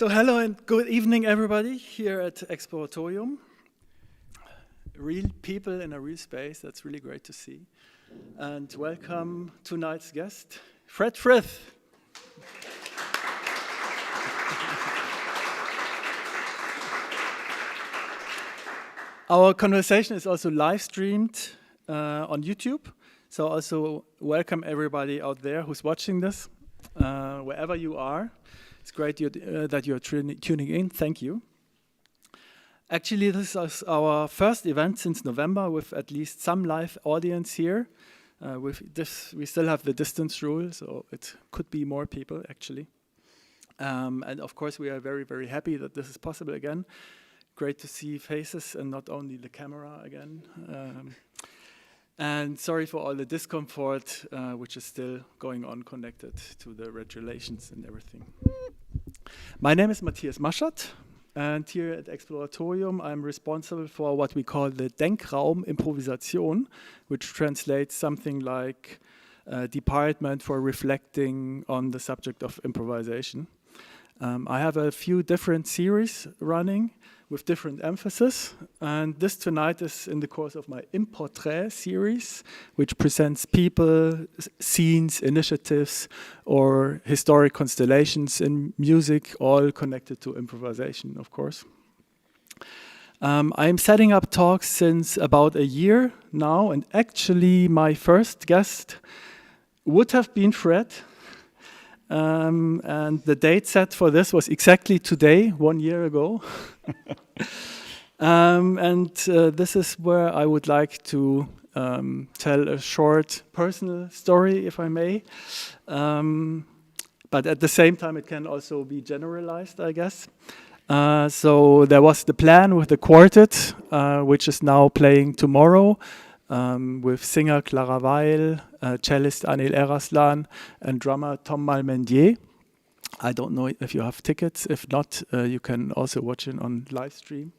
So hello and good evening, everybody, here at Exploratorium. Real people in a real space, that's really great to see. And welcome tonight's guest, Fred Frith. Our conversation is also live streamed on YouTube. So also welcome everybody out there who's watching this, wherever you are. It's great that you're tuning in. Thank you. Actually, this is our first event since November with at least some live audience here. With this, we still have the distance rule, so it could be more people actually. And of course, we are very, very happy that this is possible again. Great to see faces and not only the camera again. And sorry for all the discomfort, which is still going on connected to the regulations and everything. My name is Mathias Maschat, and here at Exploratorium I'm responsible for what we call the Denkraum Improvisation, which translates something like department for reflecting on the subject of improvisation. I have a few different series running with different emphasis, and this tonight is in the course of my Portrait series, which presents people, scenes, initiatives, or historic constellations in music, all connected to improvisation, of course. I'm setting up talks since about a year now, and actually my first guest would have been Fred. And the date set for this was exactly today, 1 year ago. This is where I would like to tell a short personal story, if I may. But at the same time, it can also be generalized, I guess. So there was the plan with the Quartet, which is now playing tomorrow. With singer Clara Weil, cellist Anil Eraslan, and drummer Tom Malmendier. I don't know if you have tickets. If not, you can also watch it on live stream.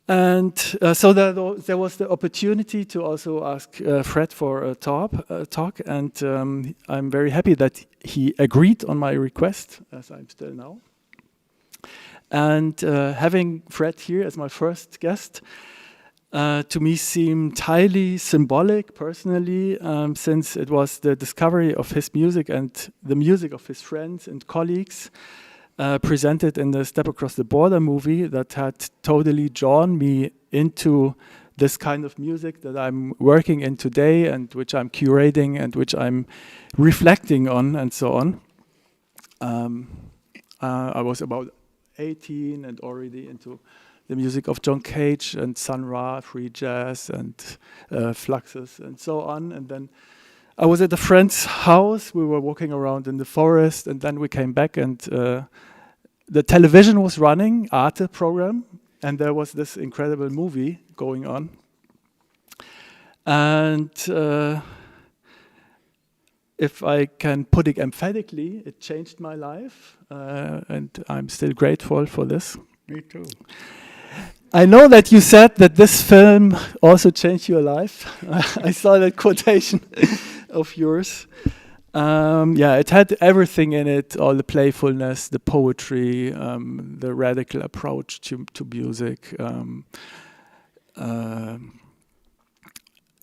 And so there was the opportunity to also ask Fred for a talk, and I'm very happy that he agreed on my request, as I'm still now. And having Fred here as my first guest, to me seemed highly symbolic personally, since it was the discovery of his music and the music of his friends and colleagues presented in the Step Across the Border movie that had totally drawn me into this kind of music that I'm working in today and which I'm curating and which I'm reflecting on and so on. I was about 18 and already into the music of John Cage and Sun Ra, free jazz and Fluxus and so on. And then I was at a friend's house. We were walking around in the forest, and then we came back, and the television was running, Arte program, and there was this incredible movie going on. And if I can put it emphatically, it changed my life, and I'm still grateful for this. Me too. I know that you said that this film also changed your life. I saw that quotation of yours. Yeah, it had everything in it, all the playfulness, the poetry, the radical approach to music,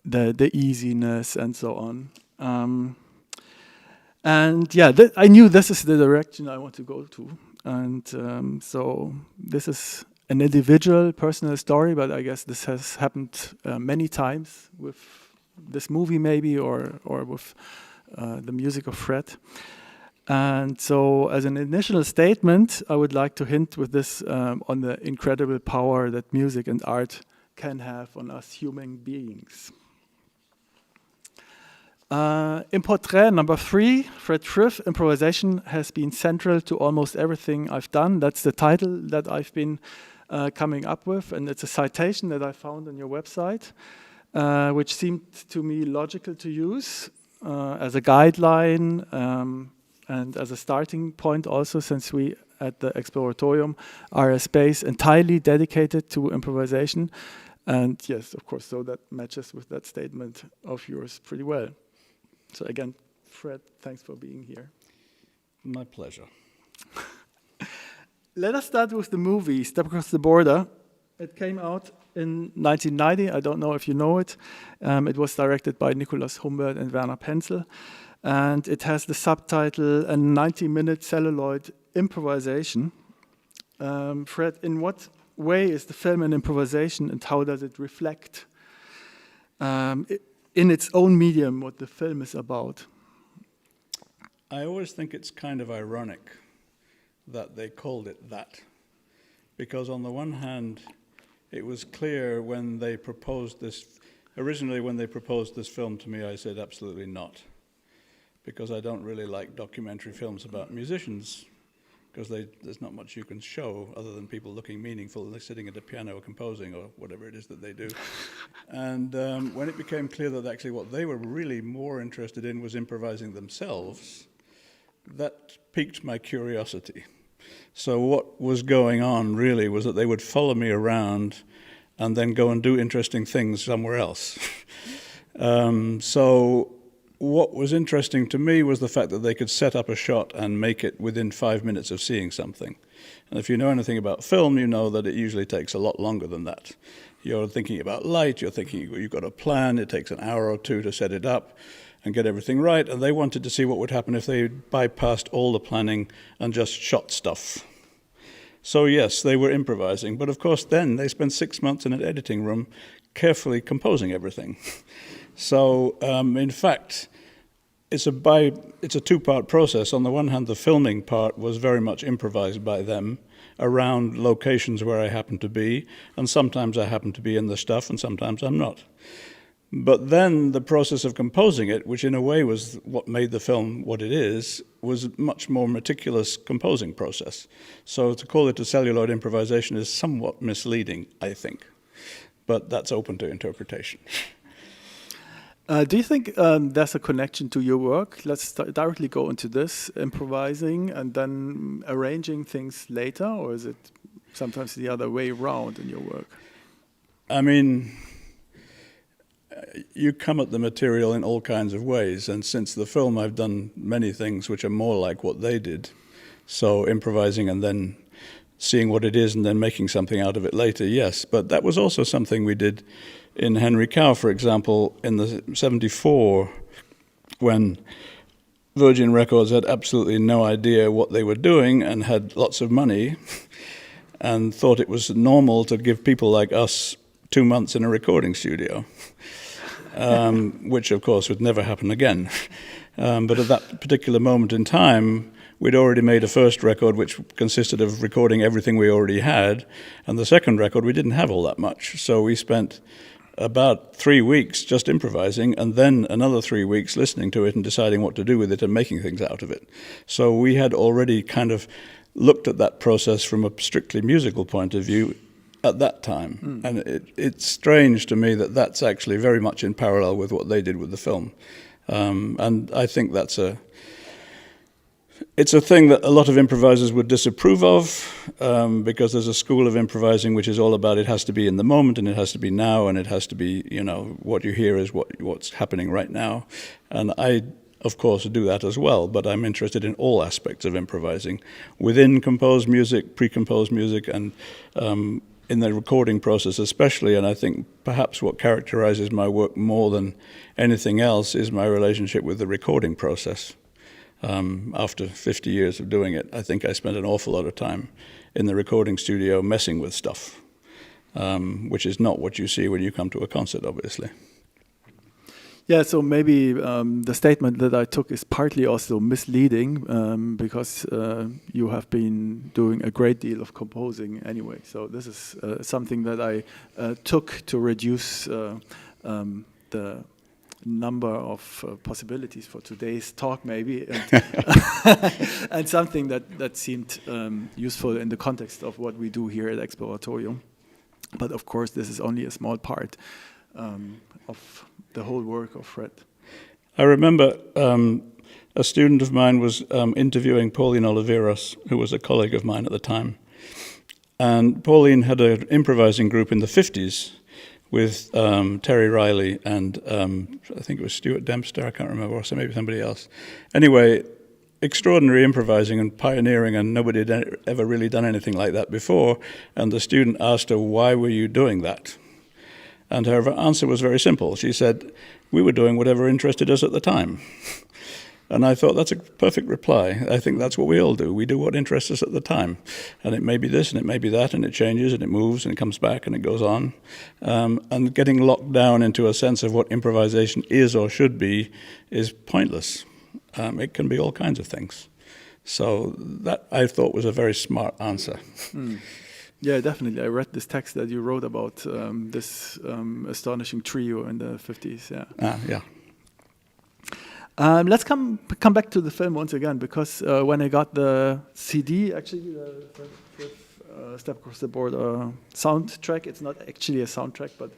the easiness, and so on. And yeah, I knew this is the direction I want to go to. And so this is an individual, personal story, but I guess this has happened many times with this movie maybe, or with the music of Fred. And so as an initial statement, I would like to hint with this on the incredible power that music and art can have on us human beings. In Portrait number 3, Fred Frith, improvisation has been central to almost everything I've done. That's the title that I've been coming up with, and it's a citation that I found on your website, which seemed to me logical to use as a guideline and as a starting point also, since we at the Exploratorium are a space entirely dedicated to improvisation. And yes, of course, so that matches with that statement of yours pretty well. So again, Fred, thanks for being here. My pleasure. let us start with the movie, Step Across the Border. It came out in 1990. I don't know if you know it. It was directed by Nicholas Humbert and Werner Penzel. And it has the subtitle, A 90-Minute Celluloid Improvisation. Fred, in what way is the film an improvisation, and how does it reflect in its own medium what the film is about? I always think it's kind of ironic that they called it that, because on the one hand, it was clear when they proposed this, originally when they proposed this film to me, I said absolutely not, because I don't really like documentary films about musicians, because there's not much you can show other than people looking meaningful, they're sitting at a piano composing or whatever it is that they do. And when it became clear that actually what they were really more interested in was improvising themselves, that piqued my curiosity. So what was going on really was that they would follow me around and then go and do interesting things somewhere else. So what was interesting to me was the fact that they could set up a shot and make it within 5 minutes of seeing something. And if you know anything about film, you know that it usually takes a lot longer than that. You're thinking about light, you're thinking you've got a plan, it takes an hour or two to set it up and get everything right, and they wanted to see what would happen if they bypassed all the planning and just shot stuff. So yes, they were improvising, but of course then they spent 6 months in an editing room carefully composing everything. So in fact, it's a two-part process. On the one hand, the filming part was very much improvised by them around locations where I happened to be, and sometimes I happened to be in the stuff and sometimes I'm not. But then the process of composing it, which in a way was what made the film what it is, was a much more meticulous composing process. So to call it a celluloid improvisation is somewhat misleading, I think. But that's open to interpretation. Do you think there's a connection to your work? Let's directly go into this, improvising and then arranging things later, or is it sometimes the other way around in your work? I mean, you come at the material in all kinds of ways, and since the film I've done many things which are more like what they did. So improvising and then seeing what it is and then making something out of it later, yes. But that was also something we did in Henry Cow, for example, in the 74, when Virgin Records had absolutely no idea what they were doing and had lots of money and thought it was normal to give people like us 2 months in a recording studio. Which of course would never happen again. But at that particular moment in time, we'd already made a first record which consisted of recording everything we already had, and the second record we didn't have all that much. So we spent about 3 weeks just improvising, and then another 3 weeks listening to it and deciding what to do with it and making things out of it. So we had already kind of looked at that process from a strictly musical point of view at that time. And it's strange to me that that's actually very much in parallel with what they did with the film. And I think it's a thing that a lot of improvisers would disapprove of, because there's a school of improvising which is all about it has to be in the moment and it has to be now and it has to be, you know, what you hear is what's happening right now. And I, of course, do that as well, but I'm interested in all aspects of improvising, within composed music, pre-composed music, and in the recording process especially. And I think perhaps what characterizes my work more than anything else is my relationship with the recording process. After 50 years of doing it, I think I spent an awful lot of time in the recording studio messing with stuff, which is not what you see when you come to a concert, obviously. Yeah, so maybe the statement that I took is partly also misleading, because you have been doing a great deal of composing anyway. So this is something that I took to reduce the number of possibilities for today's talk, maybe, and, and something that seemed useful in the context of what we do here at Exploratorium. But of course, this is only a small part of the whole work of Fred. I remember a student of mine was interviewing Pauline Oliveros, who was a colleague of mine at the time. And Pauline had an improvising group in the 50s with Terry Riley and I think it was Stuart Dempster, I can't remember, or maybe somebody else. Anyway, extraordinary improvising and pioneering, and nobody had ever really done anything like that before. And the student asked her, why were you doing that? And her answer was very simple. She said, we were doing whatever interested us at the time. And I thought, that's a perfect reply. I think that's what we all do. We do what interests us at the time. And it may be this, and it may be that, and it changes, and it moves, and it comes back, and it goes on. And getting locked down into a sense of what improvisation is or should be is pointless. It can be all kinds of things. So that, I thought, was a very smart answer. Yeah, definitely. I read this text that you wrote about this astonishing trio in the 50s. Yeah. Yeah. Let's come back to the film once again, because when I got the CD, actually, Step Across the Board soundtrack, it's not actually a soundtrack, but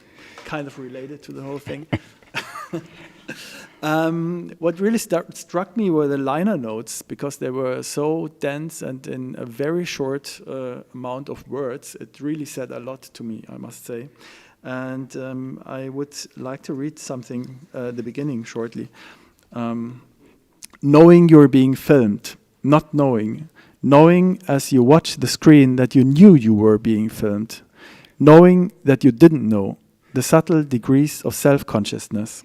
kind of related to the whole thing. What really struck me were the liner notes, because they were so dense and in a very short amount of words. It really said a lot to me, I must say. And I would like to read something at the beginning shortly. Knowing you're being filmed, not knowing. Knowing as you watch the screen that you knew you were being filmed. Knowing that you didn't know. The subtle degrees of self-consciousness.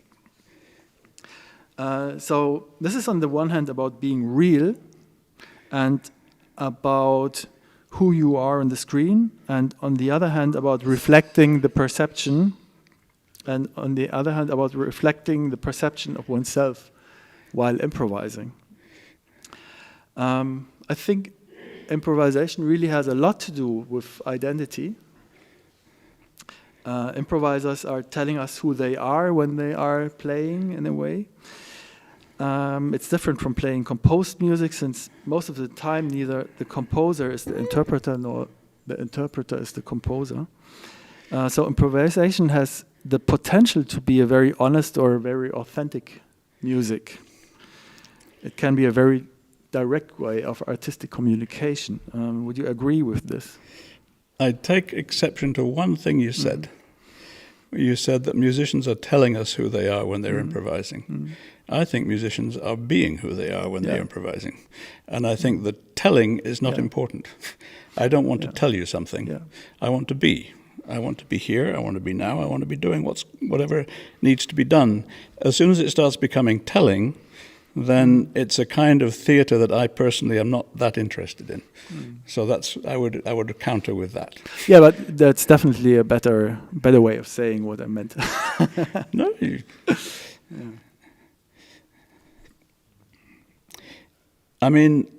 So this is on the one hand about being real and about who you are on the screen, and on the other hand about reflecting the perception, and on the other hand about reflecting the perception of oneself while improvising. I think improvisation really has a lot to do with identity. Improvisers are telling us who they are when they are playing, in a way. It's different from playing composed music, since most of the time neither the composer is the interpreter nor the interpreter is the composer. So improvisation has the potential to be a very honest or very authentic music. It can be a very direct way of artistic communication. Would you agree with this? I take exception to one thing you said. You said that musicians are telling us who they are when they're improvising. I think musicians are being who they are when they're improvising. And I think the telling is not important. I don't want to tell you something. I want to be. I want to be here, I want to be now, I want to be doing whatever needs to be done. As soon as it starts becoming telling, then it's a kind of theatre that I personally am not that interested in. So that's I would counter with that. Yeah, but that's definitely a better way of saying what I meant. No. I mean,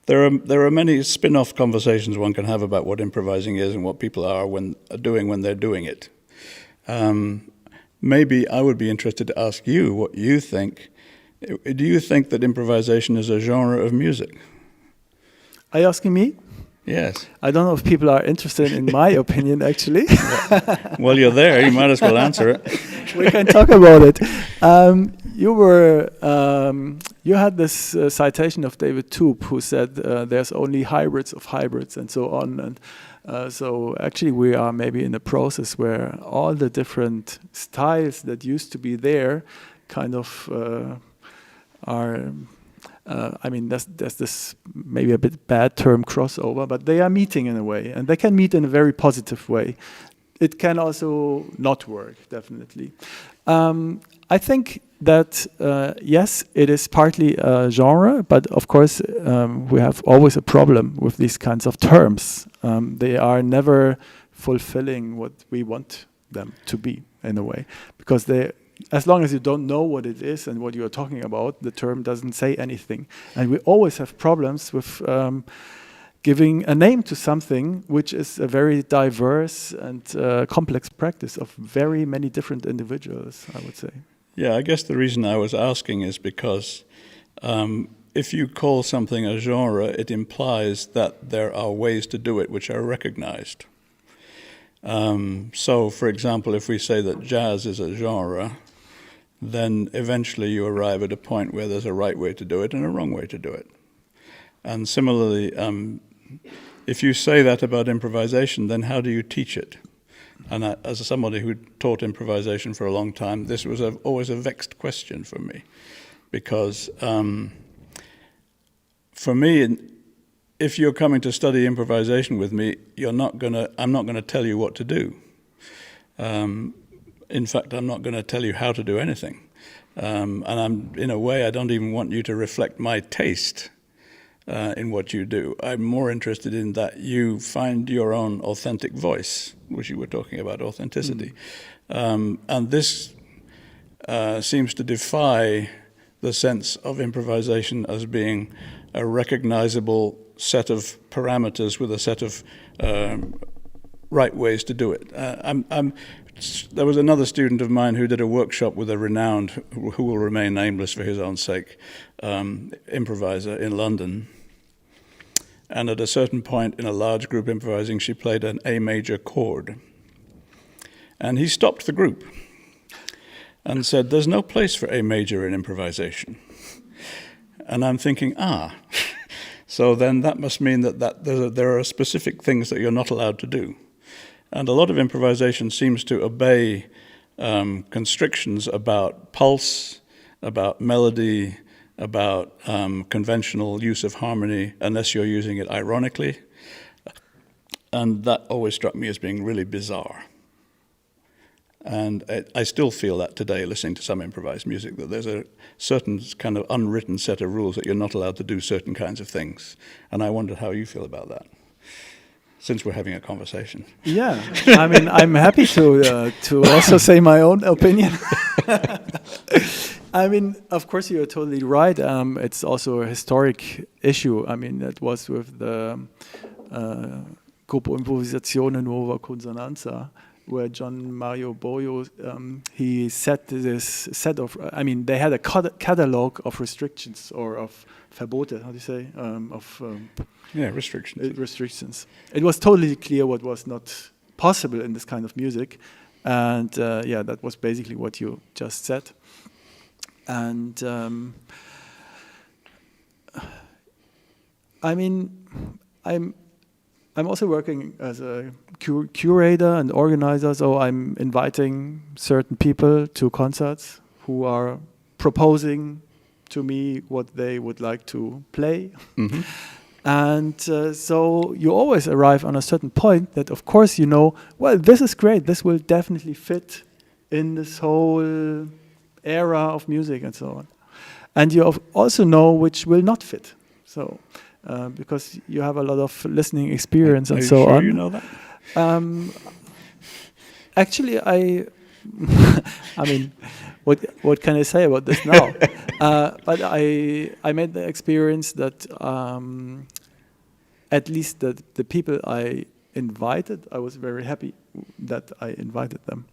there are many spin-off conversations one can have about what improvising is and what people are doing when they're doing it. Maybe I would be interested to ask you what you think. Do you think that improvisation is a genre of music? Are you asking me? Yes. I don't know if people are interested in my opinion, actually. Well, you're there. You might as well answer it. We can talk about it. You had this citation of David Toop, who said there's only hybrids of hybrids and so on. And so actually we are maybe in a process where all the different styles that used to be there kind of are... I mean, there's this maybe a bit bad term, crossover, but they are meeting in a way, and they can meet in a very positive way. It can also not work, definitely. I think that, yes, it is partly a genre, but of course we have always a problem with these kinds of terms. They are never fulfilling what we want them to be, in a way, because as long as you don't know what it is and what you are talking about, the term doesn't say anything. And we always have problems with giving a name to something which is a very diverse and complex practice of very many different individuals, I would say. Yeah, I guess the reason I was asking is because if you call something a genre, it implies that there are ways to do it which are recognized. So, for example, if we say that jazz is a genre, then eventually you arrive at a point where there's a right way to do it and a wrong way to do it. And similarly, if you say that about improvisation, then how do you teach it? And as somebody who taught improvisation for a long time, this was always a vexed question for me. because for me, if you're coming to study improvisation with me, I'm not gonna tell you what to do. In fact, I'm not going to tell you how to do anything. And in a way, I don't even want you to reflect my taste in what you do. I'm more interested in that you find your own authentic voice, which you were talking about, authenticity. And this seems to defy the sense of improvisation as being a recognizable set of parameters with a set of right ways to do it. There was another student of mine who did a workshop with a renowned, who will remain nameless for his own sake, improviser in London. And at a certain point in a large group improvising, she played an A major chord. And he stopped the group and said, "There's no place for A major in improvisation." And I'm thinking, so then that must mean that there are specific things that you're not allowed to do. And a lot of improvisation seems to obey constrictions about pulse, about melody, about conventional use of harmony, unless you're using it ironically. And that always struck me as being really bizarre. And I still feel that today, listening to some improvised music, that there's a certain kind of unwritten set of rules that you're not allowed to do certain kinds of things. And I wonder how you feel about that, since we're having a conversation. Yeah, I mean, I'm happy to also say my own opinion. I mean, of course, you're totally right. It's also a historic issue. I mean, that was with the Gruppo Improvisazione Nuova Consonanza, where John Mario Boyo, he set this set of, I mean, they had a catalog of restrictions, or of Verbote, how do you say? Restrictions. Restrictions. It was totally clear what was not possible in this kind of music. And that was basically what you just said. And I mean, I'm also working as a curator and organizer, so I'm inviting certain people to concerts who are proposing to me what they would like to play. Mm-hmm. And so you always arrive on a certain point that, of course, you know, well, this is great. This will definitely fit in this whole era of music and so on. And you also know which will not fit. So because you have a lot of listening experience and so on. Are you sure you know that? Actually, I mean, what can I say about this now? But I made the experience that at least the people I invited, I was very happy that I invited them.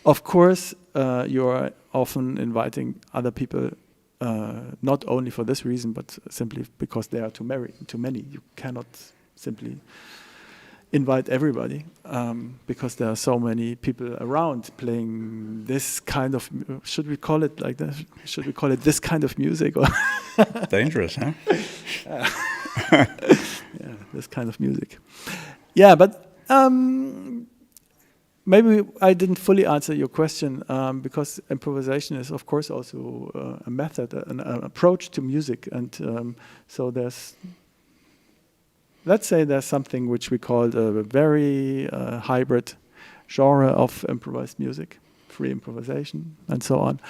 Of course, you are often inviting other people, not only for this reason, but simply because there are too many. You cannot simply invite everybody because there are so many people around playing this kind of. Should we call it like that? Should we call it this kind of music? Or dangerous, huh? Yeah, this kind of music. Yeah, but maybe I didn't fully answer your question because improvisation is, of course, also a method, an approach to music, and so there's. Let's say there's something which we call a very hybrid genre of improvised music, free improvisation, and so on.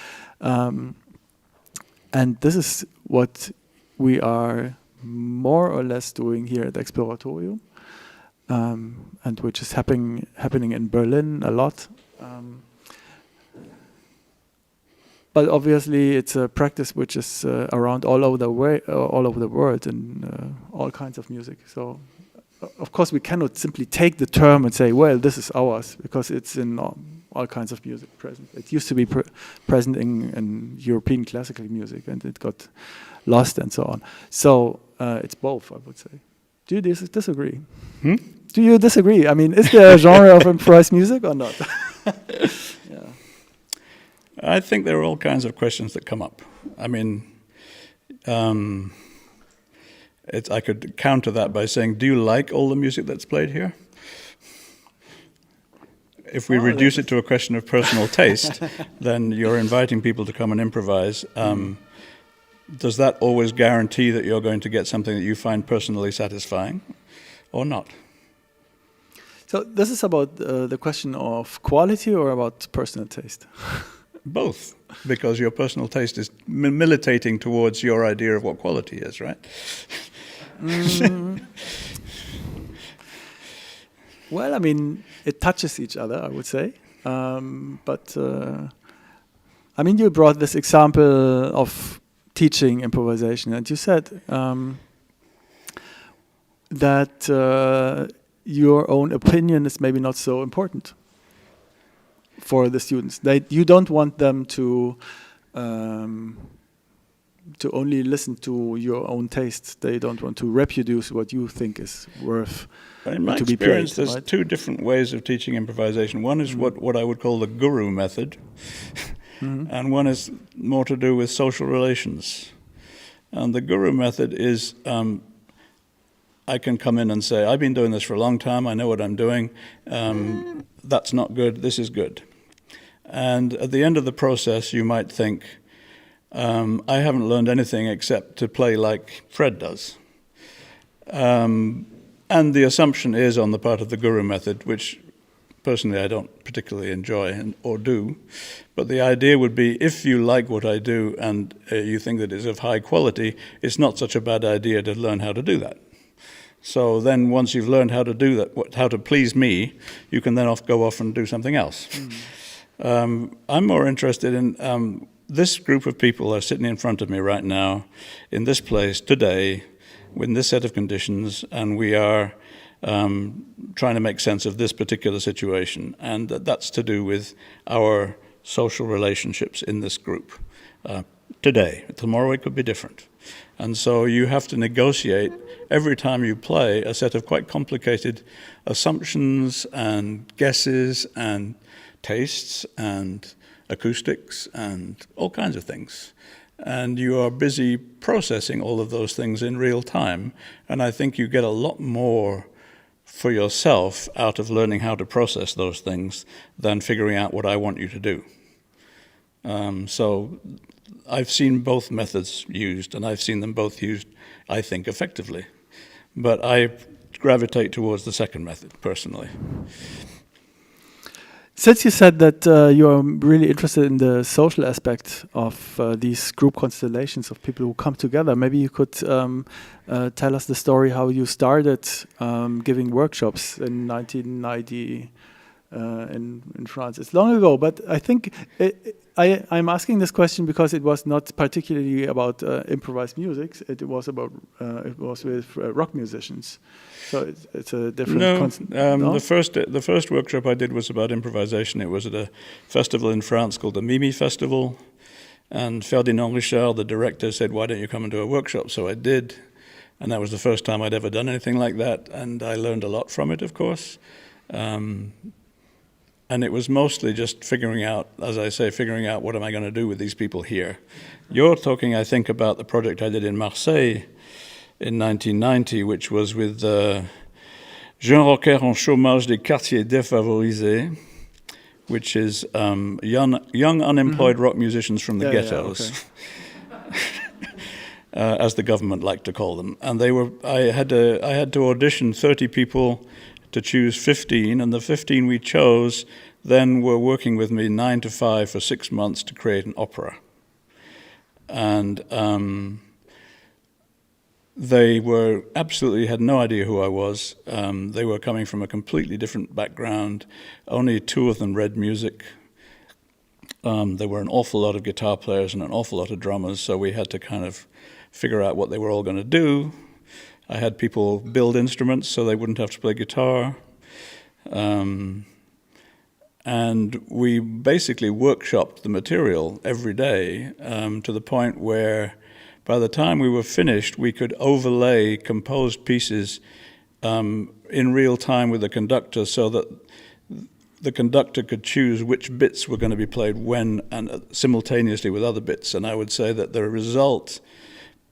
And this is what we are more or less doing here at Exploratorium, and which is happening in Berlin a lot. But obviously, it's a practice which is around all over the world in all kinds of music. So, of course, we cannot simply take the term and say, "Well, this is ours," because it's in all kinds of music present. It used to be present in European classical music, and it got lost and so on. So it's both, I would say. Do you disagree? Do you disagree? I mean, is there a genre of improvised music or not? Yeah. I think there are all kinds of questions that come up. I mean, I could counter that by saying, do you like all the music that's played here? If we reduce it to a question of personal taste, then you're inviting people to come and improvise. does that always guarantee that you're going to get something that you find personally satisfying or not? So this is about the question of quality or about personal taste? Both, because your personal taste is militating towards your idea of what quality is, right? Well, I mean, it touches each other, I would say. But I mean, you brought this example of teaching improvisation, and you said that your own opinion is maybe not so important for the students. You don't want them to only listen to your own tastes. They don't want to reproduce what you think is worth in my to be experience, played. there's Right? two different ways of teaching improvisation. One is what I would call the guru method, and one is more to do with social relations. And the guru method is I can come in and say, I've been doing this for a long time, I know what I'm doing, that's not good, this is good. And at the end of the process, you might think, I haven't learned anything except to play like Fred does. And the assumption is on the part of the guru method, which personally I don't particularly enjoy or do, but the idea would be if you like what I do and you think that it's of high quality, it's not such a bad idea to learn how to do that. So then once you've learned how to do that, how to please me, you can then go off and do something else. I'm more interested in this group of people are sitting in front of me right now in this place today with this set of conditions, and we are trying to make sense of this particular situation, and that's to do with our social relationships in this group today. Tomorrow it could be different. And so you have to negotiate every time you play a set of quite complicated assumptions and guesses and tastes and acoustics and all kinds of things. And you are busy processing all of those things in real time. And I think you get a lot more for yourself out of learning how to process those things than figuring out what I want you to do. So I've seen both methods used, and I've seen them both used, I think, effectively. But I gravitate towards the second method, personally. Since you said that you're really interested in the social aspect of these group constellations of people who come together, maybe you could tell us the story how you started giving workshops in 1990 in France. It's long ago, but I think I'm asking this question because it was not particularly about improvised music. It was about it was with rock musicians. So it's a different. No, the first workshop I did was about improvisation. It was at a festival in France called the Mimi Festival, and Ferdinand Richard, the director, said, "Why don't you come and do a workshop?" So I did, and that was the first time I'd ever done anything like that, and I learned a lot from it, of course. And it was mostly just figuring out, as I say, figuring out what am I going to do with these people here. You're talking, I think, about the project I did in Marseille in 1990, which was with Jeunes Rockers en chômage des quartiers défavorisés, which is young unemployed rock musicians from the ghettos, Yeah, okay. as the government liked to call them. And I had to audition 30 people to choose 15, and the 15 we chose then were working with me 9 to 5 for 6 months to create an opera. And they were absolutely had no idea who I was. They were coming from a completely different background. Only 2 of them read music. There were an awful lot of guitar players and an awful lot of drummers, so we had to kind of figure out what they were all going to do. I had people build instruments so they wouldn't have to play guitar. And we basically workshopped the material every day to the point where by the time we were finished, we could overlay composed pieces in real time with the conductor so that the conductor could choose which bits were going to be played when and simultaneously with other bits. And I would say that the result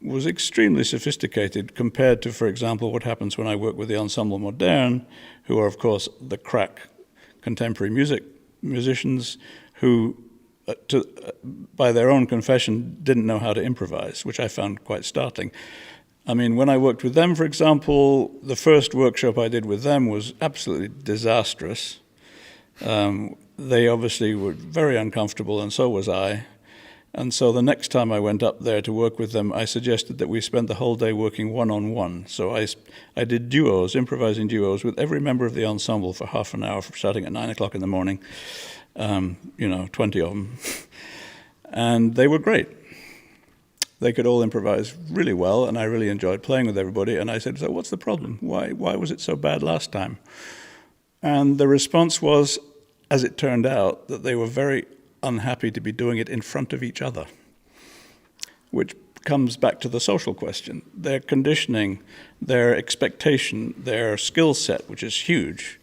was extremely sophisticated compared to, for example, what happens when I work with the Ensemble Moderne, who are, of course, the crack contemporary musicians who by their own confession, didn't know how to improvise, which I found quite startling. I mean, when I worked with them, for example, the first workshop I did with them was absolutely disastrous. They obviously were very uncomfortable, and so was I. And so the next time I went up there to work with them, I suggested that we spend the whole day working one-on-one. So I did duos, improvising duos, with every member of the ensemble for half an hour, starting at 9 o'clock in the morning, 20 of them. And they were great. They could all improvise really well, and I really enjoyed playing with everybody. And I said, so what's the problem? Why was it so bad last time? And the response was, as it turned out, that they were very unhappy to be doing it in front of each other, which comes back to the social question. Their conditioning, their expectation, their skill set, which is huge.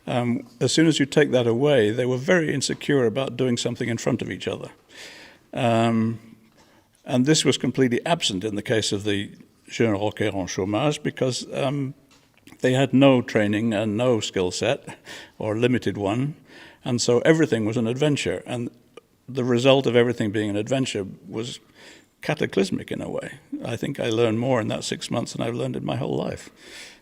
As soon as you take that away, they were very insecure about doing something in front of each other. And this was completely absent in the case of the jeunes rockers en chômage because they had no training and no skill set, or limited one, and so everything was an adventure. And the result of everything being an adventure was cataclysmic in a way. I think I learned more in that 6 months than I've learned in my whole life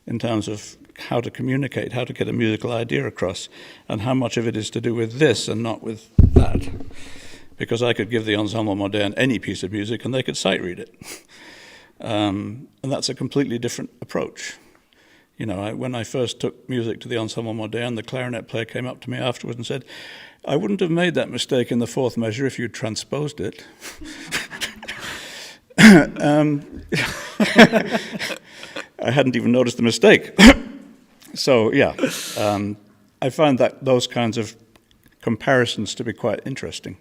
in terms of how to communicate, how to get a musical idea across, and how much of it is to do with this and not with that. Because I could give the Ensemble Moderne any piece of music and they could sight read it. And that's a completely different approach. You know, when I first took music to the Ensemble Moderne, the clarinet player came up to me afterwards and said, I wouldn't have made that mistake in the fourth measure if you'd transposed it. I hadn't even noticed the mistake. So, yeah, I find that those kinds of comparisons to be quite interesting.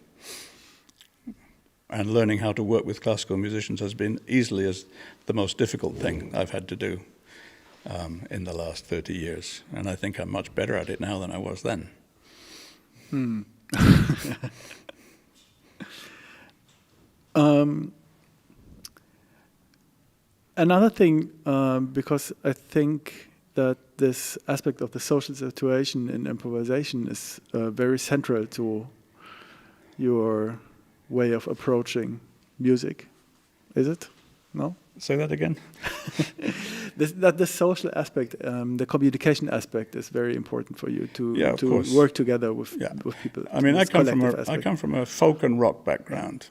And learning how to work with classical musicians has been easily as the most difficult thing I've had to do in the last 30 years. And I think I'm much better at it now than I was then. Another thing, because I think that this aspect of the social situation in improvisation is very central to your way of approaching music. Is it? No? Say that again? That the social aspect, the communication aspect is very important for you to work together with people. I mean, I come from a folk and rock background.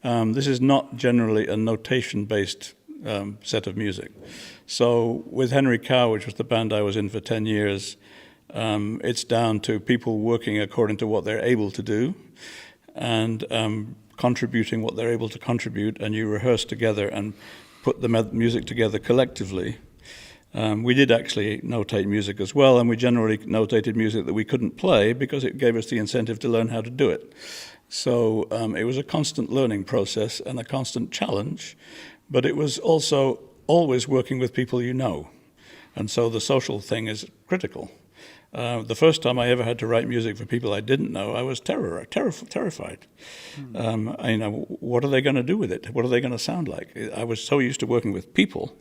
This is not generally a notation-based set of music. So with Henry Cow, which was the band I was in for 10 years, it's down to people working according to what they're able to do and contributing what they're able to contribute, and you rehearse together and put the music together collectively. We did actually notate music as well, and we generally notated music that we couldn't play because it gave us the incentive to learn how to do it. So it was a constant learning process and a constant challenge, but it was also always working with people you know. And so the social thing is critical. The first time I ever had to write music for people I didn't know, I was terrified. What are they going to do with it? What are they going to sound like? I was so used to working with people.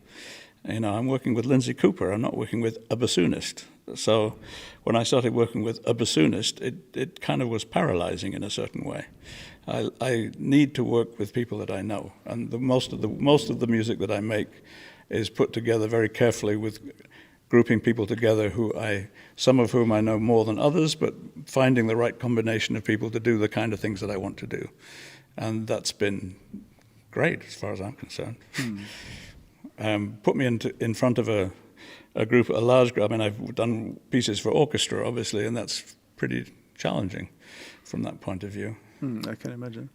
I'm working with Lindsay Cooper. I'm not working with a bassoonist. So when I started working with a bassoonist, it kind of was paralyzing in a certain way. I need to work with people that I know, and most of the music that I make is put together very carefully with grouping people together some of whom I know more than others, but finding the right combination of people to do the kind of things that I want to do. And that's been great as far as I'm concerned. Put me in front of a large group. I mean, I've done pieces for orchestra, obviously, and that's pretty challenging from that point of view. I can imagine.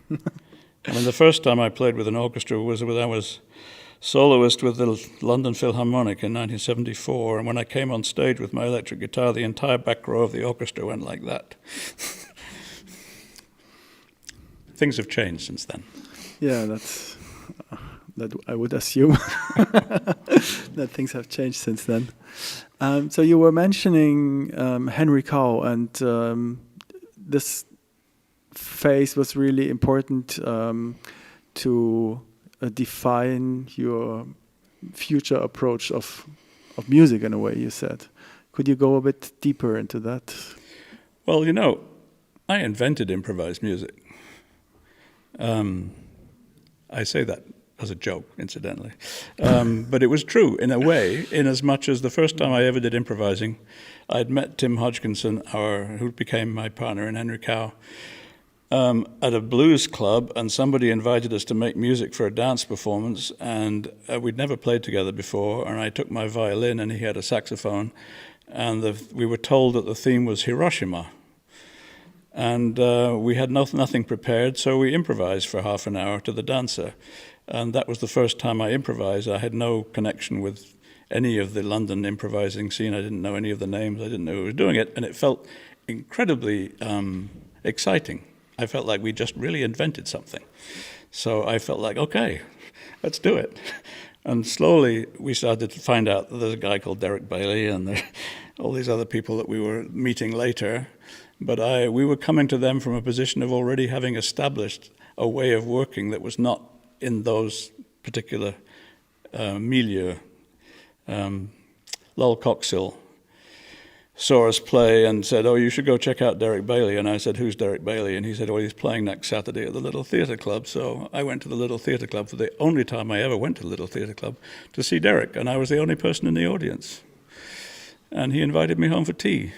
I mean, the first time I played with an orchestra was when I was soloist with the London Philharmonic in 1974, and when I came on stage with my electric guitar, the entire back row of the orchestra went like that. Things have changed since then. Yeah, that I would assume that things have changed since then. So you were mentioning Henry Cow, and this phase was really important to define your future approach of music in a way, you said. Could you go a bit deeper into that? Well, I invented improvised music. I say that as a joke, incidentally. But it was true, in a way, in as much as the first time I ever did improvising, I'd met Tim Hodgkinson, who became my partner in Henry Cow, at a blues club, and somebody invited us to make music for a dance performance, and we'd never played together before, and I took my violin and he had a saxophone, and we were told that the theme was Hiroshima. And we had nothing prepared, so we improvised for half an hour to the dancer. And that was the first time I improvised. I had no connection with any of the London improvising scene. I didn't know any of the names. I didn't know who was doing it. And it felt incredibly exciting. I felt like we just really invented something. So I felt like, okay, let's do it. And slowly we started to find out that there's a guy called Derek Bailey and all these other people that we were meeting later. But we were coming to them from a position of already having established a way of working that was not in those particular milieu. Lol Coxill saw us play and said, "Oh, you should go check out Derek Bailey." And I said, "Who's Derek Bailey?" And he said, "Oh, he's playing next Saturday at the Little Theatre Club." So I went to the Little Theatre Club for the only time I ever went to the Little Theatre Club to see Derek, and I was the only person in the audience. And he invited me home for tea.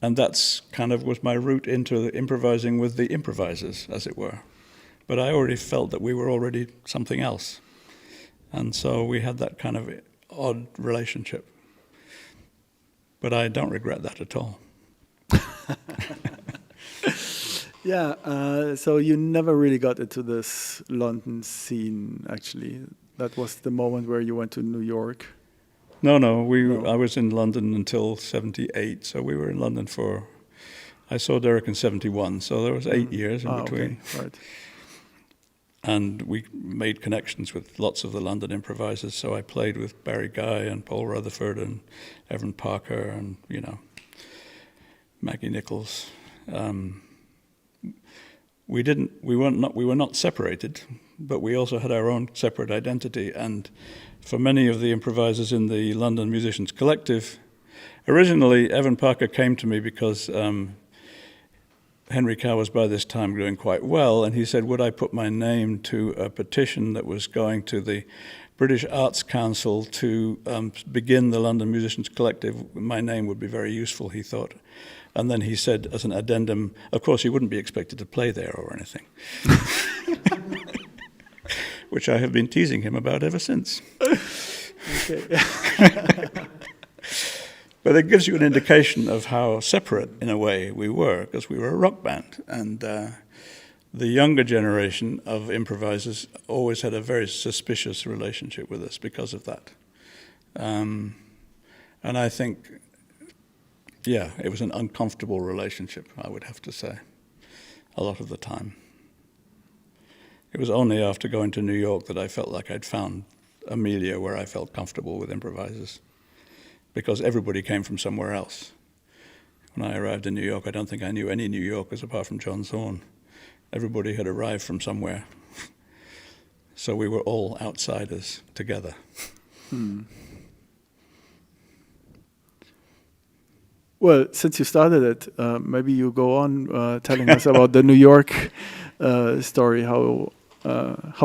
And that's kind of was my route into the improvising with the improvisers, as it were. But I already felt that we were already something else. And so we had that kind of odd relationship. But I don't regret that at all. Yeah, so you never really got into this London scene, actually. That was the moment where you went to New York. No. I was in London until 1978, so we were in London I saw Derek in 1971, so there was 8 years in between. Okay. Right. And we made connections with lots of the London improvisers, so I played with Barry Guy and Paul Rutherford and Evan Parker and, Maggie Nichols. We were not separated, but we also had our own separate identity. And for many of the improvisers in the London Musicians Collective, originally Evan Parker came to me because Henry Cow was by this time doing quite well, and he said, would I put my name to a petition that was going to the British Arts Council to begin the London Musicians Collective? My name would be very useful, he thought. And then he said, as an addendum, of course, he wouldn't be expected to play there or anything. Which I have been teasing him about ever since. Okay. But it gives you an indication of how separate, in a way, we were, because we were a rock band. And the younger generation of improvisers always had a very suspicious relationship with us because of that. And I think, it was an uncomfortable relationship, I would have to say, a lot of the time. It was only after going to New York that I felt like I'd found a milieu where I felt comfortable with improvisers, because everybody came from somewhere else. When I arrived in New York, I don't think I knew any New Yorkers apart from John Zorn. Everybody had arrived from somewhere. So we were all outsiders together. Well, since you started it, maybe you go on telling us about the New York story, how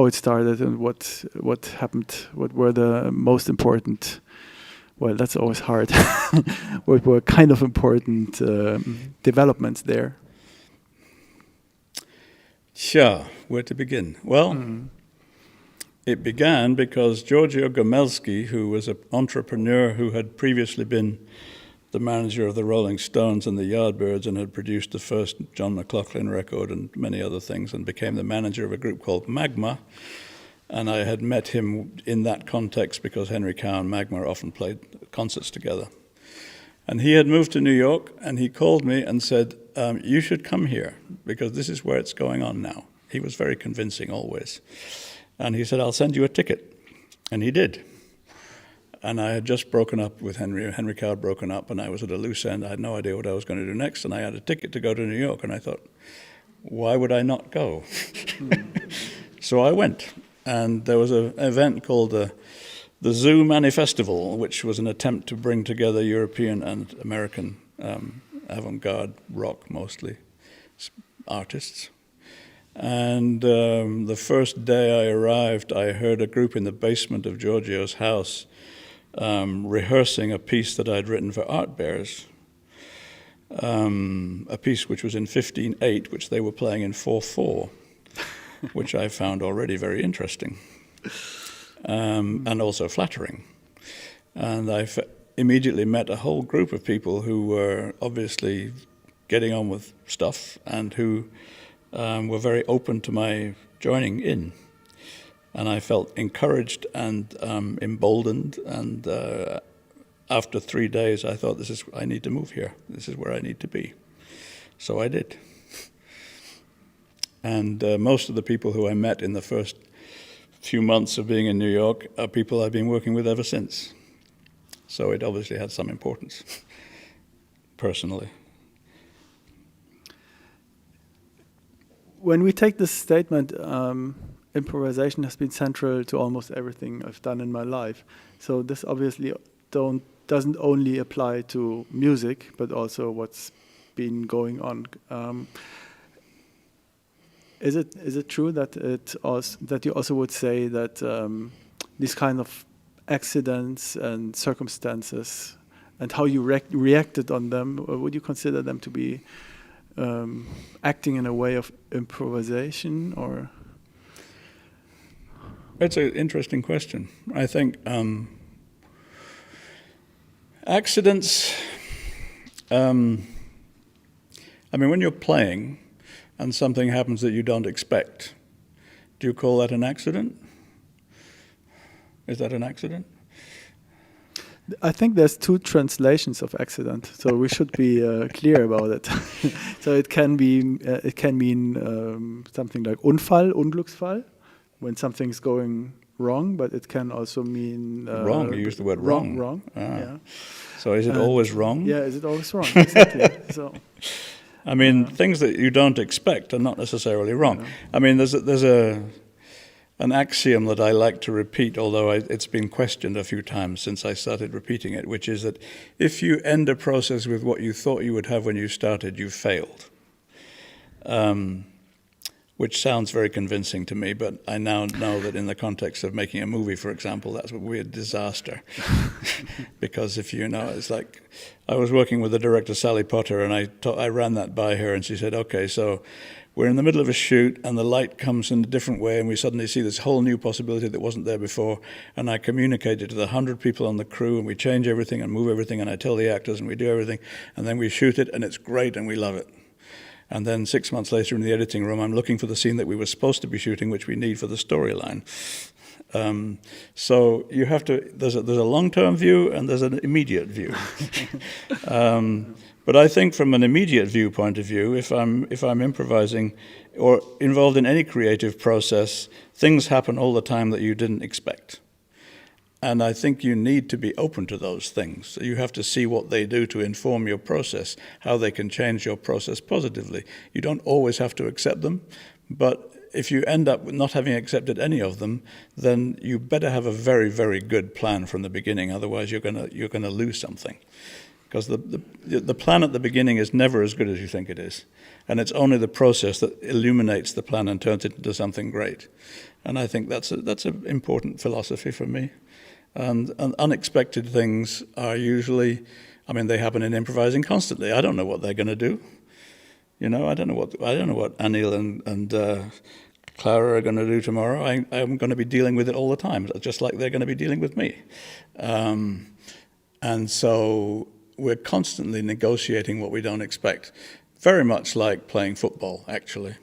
it started and what happened, what were the most important. Well, that's always hard. What were kind of important developments there? Sure, where to begin? Well, it began because Giorgio Gomelski, who was an entrepreneur who had previously been the manager of the Rolling Stones and the Yardbirds and had produced the first John McLaughlin record and many other things, and became the manager of a group called Magma. And I had met him in that context because Henry Cow and Magma often played concerts together. And he had moved to New York, and he called me and said, you should come here, because this is where it's going on now. He was very convincing always. And he said, I'll send you a ticket. And he did. And I had just broken up with Henry. Henry Cow had broken up, and I was at a loose end. I had no idea what I was going to do next, and I had a ticket to go to New York. And I thought, why would I not go? So I went. And there was an event called the Zoo Manifestival, which was an attempt to bring together European and American avant-garde rock mostly, artists. And the first day I arrived, I heard a group in the basement of Giorgio's house rehearsing a piece that I'd written for Art Bears, a piece which was in 15/8, which they were playing in 4/4, which I found already very interesting and also flattering. And I immediately met a whole group of people who were obviously getting on with stuff and who were very open to my joining in. And I felt encouraged and emboldened, and after 3 days I thought, I need to move here. This is where I need to be. So I did. And most of the people who I met in the first few months of being in New York are people I've been working with ever since. So it obviously had some importance, personally. When we take this statement, improvisation has been central to almost everything I've done in my life. So this obviously doesn't only apply to music, but also what's been going on. Is it true that that you also would say that these kind of accidents and circumstances and how you reacted on them, would you consider them to be acting in a way of improvisation, or? It's an interesting question. I think accidents, when you're playing and something happens that you don't expect, do you call that an accident? Is that an accident? I think there's two translations of accident, so we should be clear about it. So it can mean something like Unfall, Unglücksfall, when something's going wrong, but it can also mean wrong. You use the word wrong. Wrong. Ah. Yeah. So is it always wrong? Yeah, is it always wrong? Exactly. So. Things that you don't expect are not necessarily wrong. Yeah. There's an axiom that I like to repeat, although it's been questioned a few times since I started repeating it, which is that if you end a process with what you thought you would have when you started, you failed. Which sounds very convincing to me, but I now know that in the context of making a movie, for example, that's a weird disaster. Because it's like, I was working with the director Sally Potter, and I ran that by her, and she said, okay, so we're in the middle of a shoot, and the light comes in a different way, and we suddenly see this whole new possibility that wasn't there before, and I communicate it to the 100 people on the crew, and we change everything and move everything, and I tell the actors, and we do everything, and then we shoot it, and it's great, and we love it. And then 6 months later in the editing room, I'm looking for the scene that we were supposed to be shooting, which we need for the storyline. So you have to, there's a long-term view and there's an immediate view. But I think from an immediate view point of view, if I'm improvising or involved in any creative process, things happen all the time that you didn't expect. And I think you need to be open to those things. You have to see what they do to inform your process, how they can change your process positively. You don't always have to accept them, but if you end up not having accepted any of them, then you better have a very, very good plan from the beginning. Otherwise, you're gonna lose something. Because the plan at the beginning is never as good as you think it is. And it's only the process that illuminates the plan and turns it into something great. And I think that's an important philosophy for me. And unexpected things are usually, they happen in improvising constantly. I don't know what they're going to do. I don't know what Anil and Clara are going to do tomorrow. I'm going to be dealing with it all the time, just like they're going to be dealing with me. And so we're constantly negotiating what we don't expect. Very much like playing football, actually.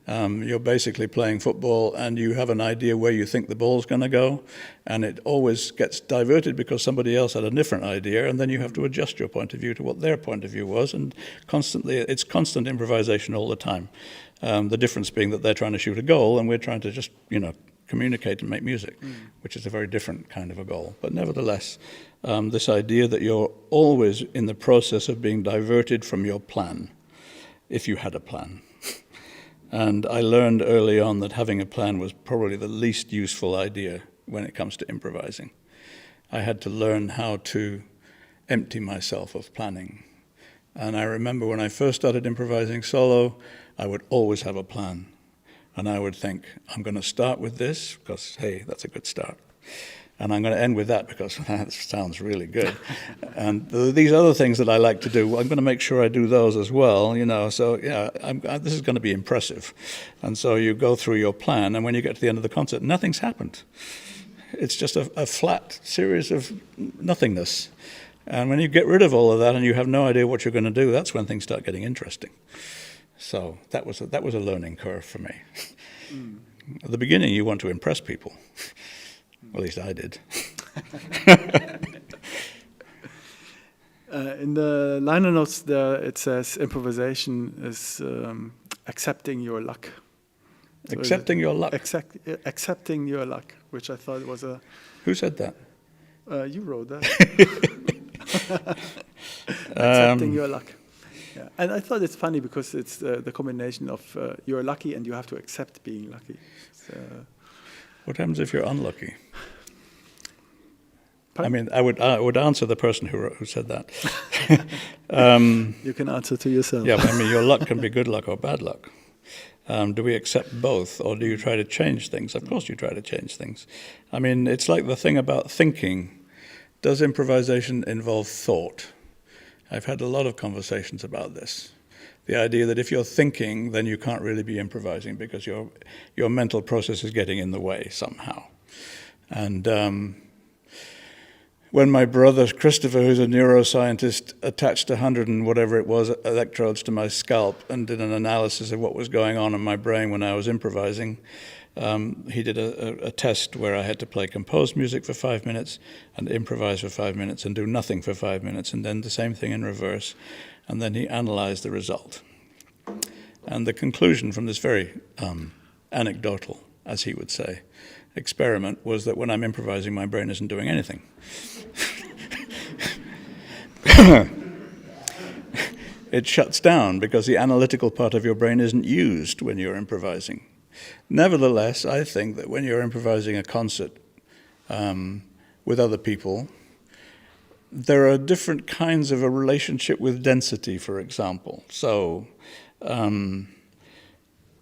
You're basically playing football and you have an idea where you think the ball's going to go, and it always gets diverted because somebody else had a different idea, and then you have to adjust your point of view to what their point of view was, and it's constant improvisation all the time. The difference being that they're trying to shoot a goal and we're trying to just, communicate and make music, which is a very different kind of a goal. But nevertheless, this idea that you're always in the process of being diverted from your plan, if you had a plan. And I learned early on that having a plan was probably the least useful idea when it comes to improvising. I had to learn how to empty myself of planning And I remember when I first started improvising solo, I would always have a plan. And I would think, I'm going to start with this, because, hey, that's a good start. And I'm going to end with that, because that sounds really good. And these other things that I like to do, I'm going to make sure I do those as well, you know. So, yeah, this is going to be impressive. And so you go through your plan, and when you get to the end of the concert, nothing's happened. It's just a flat series of nothingness. And when you get rid of all of that and you have no idea what you're going to do, that's when things start getting interesting. So that was a learning curve for me. At the beginning, you want to impress people. At least I did. In the liner notes there, it says improvisation is accepting your luck. So accepting your luck? Accepting your luck, which I thought was a... Who said that? You wrote that. Accepting your luck. Yeah. And I thought it's funny because it's the combination of you're lucky and you have to accept being lucky. So, what happens if you're unlucky? Pardon? I mean, I would answer the person who said that. You can answer to yourself. Yeah, but I mean, your luck can be good luck or bad luck. Do we accept both, or do you try to change things? Of course you try to change things. I mean, it's like the thing about thinking. Does improvisation involve thought? I've had a lot of conversations about this. The idea that if you're thinking, then you can't really be improvising because your mental process is getting in the way somehow. And when my brother Christopher, who's a neuroscientist, attached 100 and whatever it was electrodes to my scalp and did an analysis of what was going on in my brain when I was improvising, he did a test where I had to play composed music for 5 minutes and improvise for 5 minutes and do nothing for 5 minutes, and then the same thing in reverse. And then he analyzed the result. And the conclusion from this very anecdotal, as he would say, experiment was that when I'm improvising, my brain isn't doing anything. It shuts down because the analytical part of your brain isn't used when you're improvising. Nevertheless, I think that when you're improvising a concert with other people, there are different kinds of a relationship with density, for example. So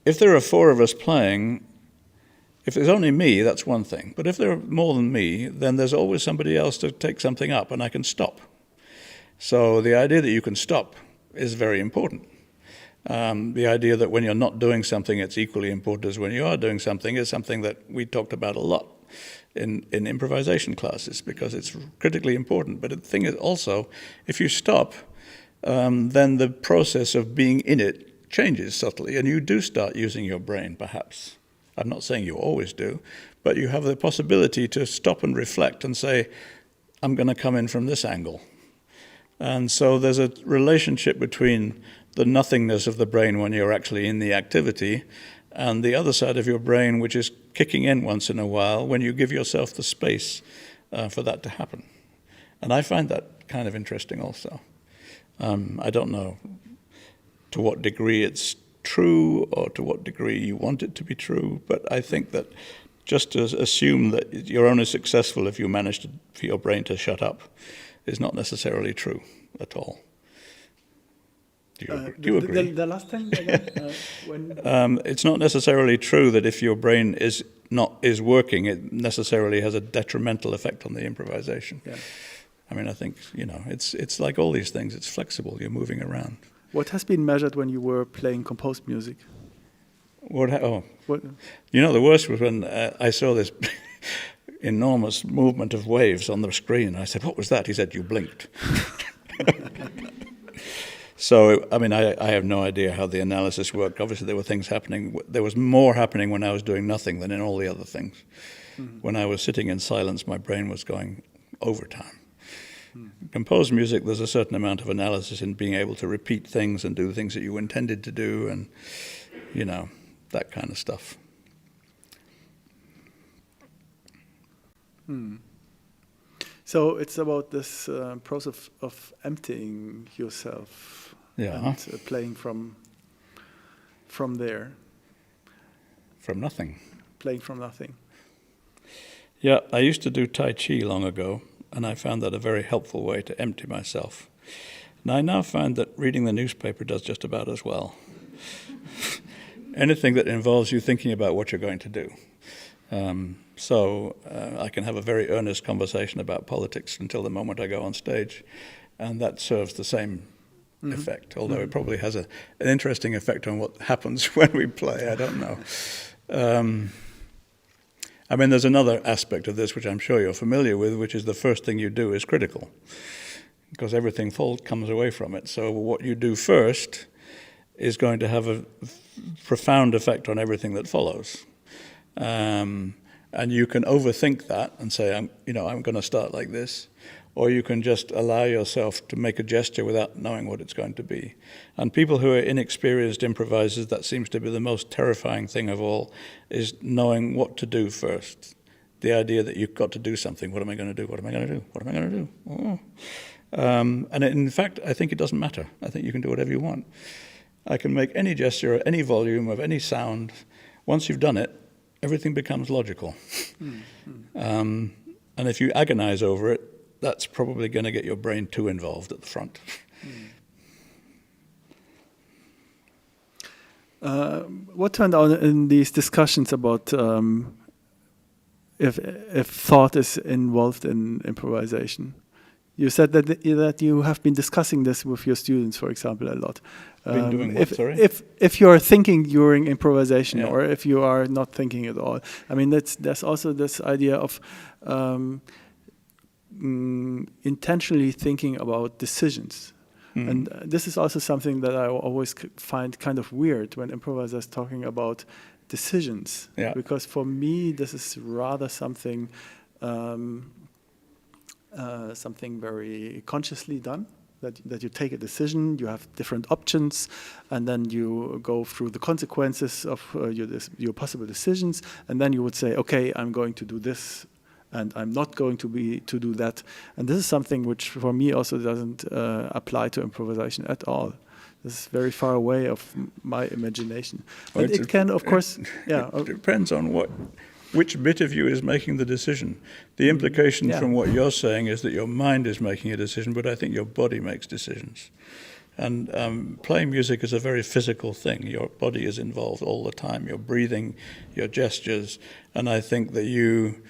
if there are 4 of us playing, if there's only me, that's one thing. But if there are more than me, then there's always somebody else to take something up, and I can stop. So the idea that you can stop is very important. The idea that when you're not doing something, it's equally important as when you are doing something is something that we talked about a lot in improvisation classes, because it's critically important. But the thing is also, if you stop, then the process of being in it changes subtly, and you do start using your brain, perhaps. I'm not saying you always do, but you have the possibility to stop and reflect and say, I'm going to come in from this angle. And so there's a relationship between the nothingness of the brain when you're actually in the activity and the other side of your brain, which is kicking in once in a while when you give yourself the space for that to happen. And I find that kind of interesting also. I don't know to what degree it's true or to what degree you want it to be true, but I think that just to assume that you're only successful if you manage for your brain to shut up is not necessarily true at all. Do you agree? The last thing again, it's not necessarily true that if your brain is working, it necessarily has a detrimental effect on the improvisation. Yeah. I mean, I think, it's like all these things. It's flexible. You're moving around. What has been measured when you were playing composed music? What? The worst was when I saw this enormous movement of waves on the screen. I said, "What was that?" He said, "You blinked." So, I mean, I have no idea how the analysis worked. Obviously, there were things happening. There was more happening when I was doing nothing than in all the other things. Mm-hmm. When I was sitting in silence, my brain was going overtime. Mm-hmm. Composed music, there's a certain amount of analysis in being able to repeat things and do things that you intended to do and, that kind of stuff. So it's about this process of emptying yourself and playing from there. From nothing. Playing from nothing. Yeah, I used to do Tai Chi long ago, and I found that a very helpful way to empty myself. And I now find that reading the newspaper does just about as well. Anything that involves you thinking about what you're going to do. So I can have a very earnest conversation about politics until the moment I go on stage, and that serves the same effect, although it probably has an interesting effect on what happens when we play. I don't know. I mean, there's another aspect of this which I'm sure you're familiar with, which is the first thing you do is critical, because everything comes away from it. So what you do first is going to have a profound effect on everything that follows. And you can overthink that and say, I'm going to start like this, or you can just allow yourself to make a gesture without knowing what it's going to be. And people who are inexperienced improvisers, that seems to be the most terrifying thing of all, is knowing what to do first. The idea that you've got to do something. What am I going to do? What am I going to do? What am I going to do? Oh. And in fact, I think it doesn't matter. I think you can do whatever you want. I can make any gesture or any volume of any sound. Once you've done it, everything becomes logical. And if you agonize over it, that's probably going to get your brain too involved at the front. What turned out in these discussions about if thought is involved in improvisation? You said that you have been discussing this with your students, for example, a lot. Been doing what, sorry? If you are thinking during improvisation, Yeah. or if you are not thinking at all. I mean, there's also this idea of intentionally thinking about decisions. And this is also something that I always find kind of weird when improvisers talking about decisions. Yeah. Because for me, this is rather something something very consciously done. That you take a decision, you have different options, and then you go through the consequences of your possible decisions, and then you would say, okay, I'm going to do this, and I'm not going to do that. And this is something which for me also doesn't apply to improvisation at all. This is very far away of my imagination. Well, But it can, of course, yeah. It depends on which bit of you is making the decision. The implication from what you're saying is that your mind is making a decision, but I think your body makes decisions. And playing music is a very physical thing. Your body is involved all the time. Your breathing, your gestures. And I think that you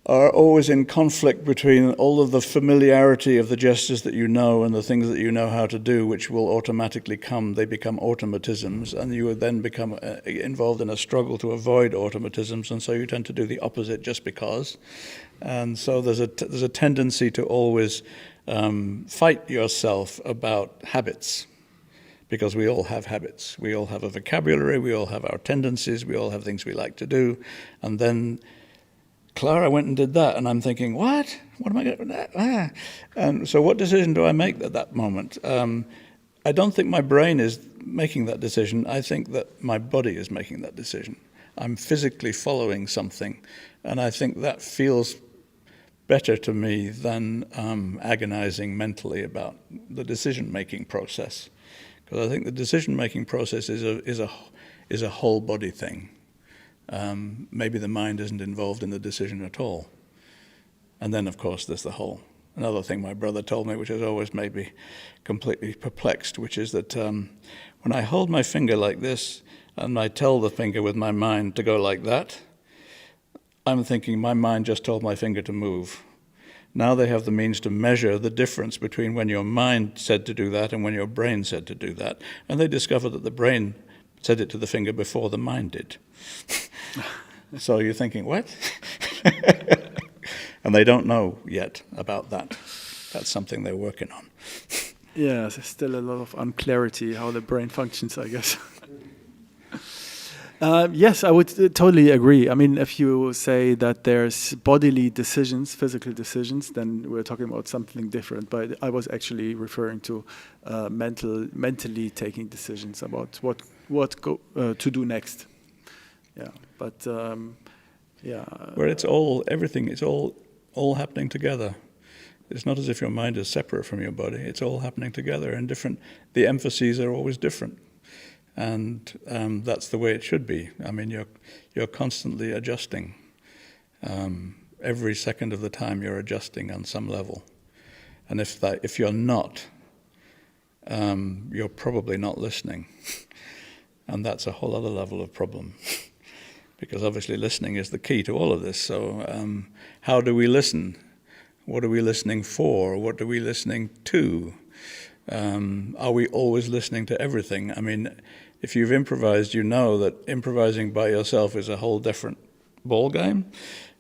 are always in conflict between all of the familiarity of the gestures that you know and the things that you know how to do, which will automatically come. They become automatisms, and you would then become involved in a struggle to avoid automatisms, and so you tend to do the opposite just because. And so there's a tendency to always fight yourself about habits, because we all have habits. We all have a vocabulary, we all have our tendencies, we all have things we like to do, and then Clara went and did that, and I'm thinking, what? What am I going to do? And so what decision do I make at that moment? I don't think my brain is making that decision. I think that my body is making that decision. I'm physically following something, and I think that feels better to me than agonizing mentally about the decision-making process. Because I think the decision-making process is a whole body thing. Maybe the mind isn't involved in the decision at all. And then, of course, there's another thing my brother told me, which has always made me completely perplexed, which is that when I hold my finger like this and I tell the finger with my mind to go like that, I'm thinking my mind just told my finger to move. Now they have the means to measure the difference between when your mind said to do that and when your brain said to do that. And they discovered that the brain said it to the finger before the mind did. So you're thinking, what? And they don't know yet about that. That's something they're working on. Yeah, there's still a lot of unclarity how the brain functions, I guess. Yes, I would totally agree. I mean, if you say that there's bodily decisions, physical decisions, then we're talking about something different. But I was actually referring to mentally taking decisions about what to do next. Yeah, but yeah. Where it's all happening together. It's not as if your mind is separate from your body. It's all happening together, and the emphases are always different. And that's the way it should be. I mean, you're constantly adjusting. Every second of the time, you're adjusting on some level. And if you're not, you're probably not listening. And that's a whole other level of problem. Because obviously listening is the key to all of this. So how do we listen? What are we listening for? What are we listening to? Are we always listening to everything? I mean, if you've improvised, you know that improvising by yourself is a whole different ball game.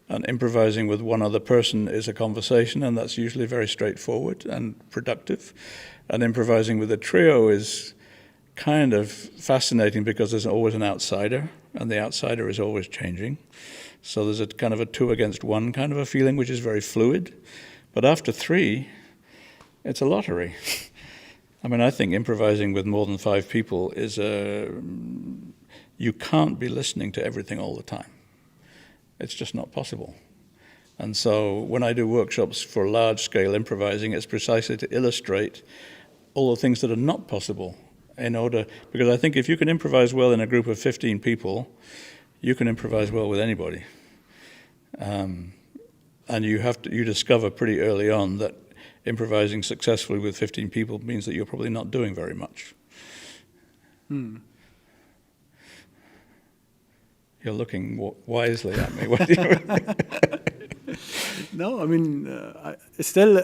And improvising with one other person is a conversation, and that's usually very straightforward and productive. And improvising with a trio is kind of fascinating because there's always an outsider, and the outsider is always changing. So there's a kind of a 2 against 1 kind of a feeling, which is very fluid. But after 3, it's a lottery. I mean, I think improvising with more than 5 people is you can't be listening to everything all the time. It's just not possible. And so when I do workshops for large-scale improvising, it's precisely to illustrate all the things that are not possible because I think if you can improvise well in a group of 15 people, you can improvise well with anybody. And you discover pretty early on that improvising successfully with 15 people means that you're probably not doing very much. You're looking wisely at me. What do you No, I mean, still,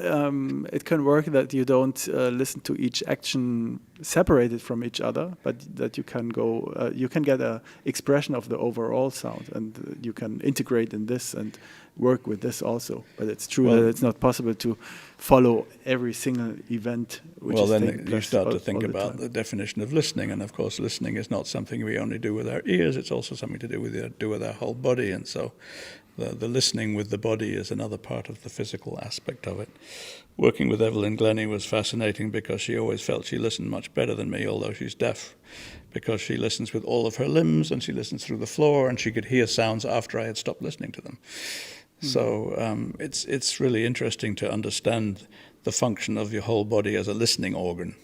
it can work that you don't listen to each action separated from each other, but that you can get an expression of the overall sound, and you can integrate in this and work with this also. But it's true that it's not possible to follow every single event. Well, then you start to think about the definition of listening, and of course, listening is not something we only do with our ears; it's also something to do with our whole body, and so. The listening with the body is another part of the physical aspect of it. Working with Evelyn Glennie was fascinating because she always felt she listened much better than me, although she's deaf, because she listens with all of her limbs and she listens through the floor and she could hear sounds after I had stopped listening to them. So it's really interesting to understand the function of your whole body as a listening organ.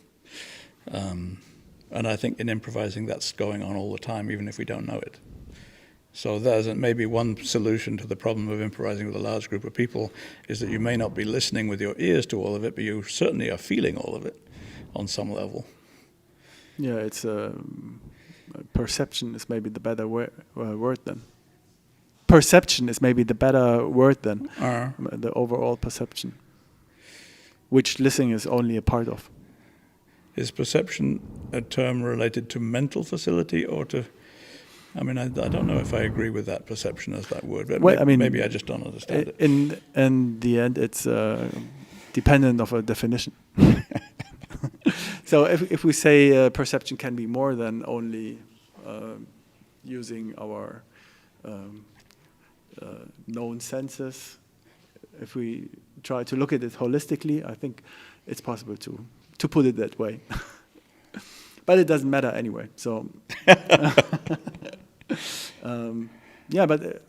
And I think in improvising that's going on all the time, even if we don't know it. So there's maybe one solution to the problem of improvising with a large group of people is that you may not be listening with your ears to all of it, but you certainly are feeling all of it on some level. Yeah, it's perception is maybe the better word then. Perception is maybe the better word than the overall perception, which listening is only a part of. Is perception a term related to mental facility or to... I mean, I don't know if I agree with that perception as that word, but maybe I just don't understand it. In the end, it's dependent of a definition. So if we say perception can be more than only using our known senses, if we try to look at it holistically, I think it's possible to put it that way. But it doesn't matter anyway. So, yeah. But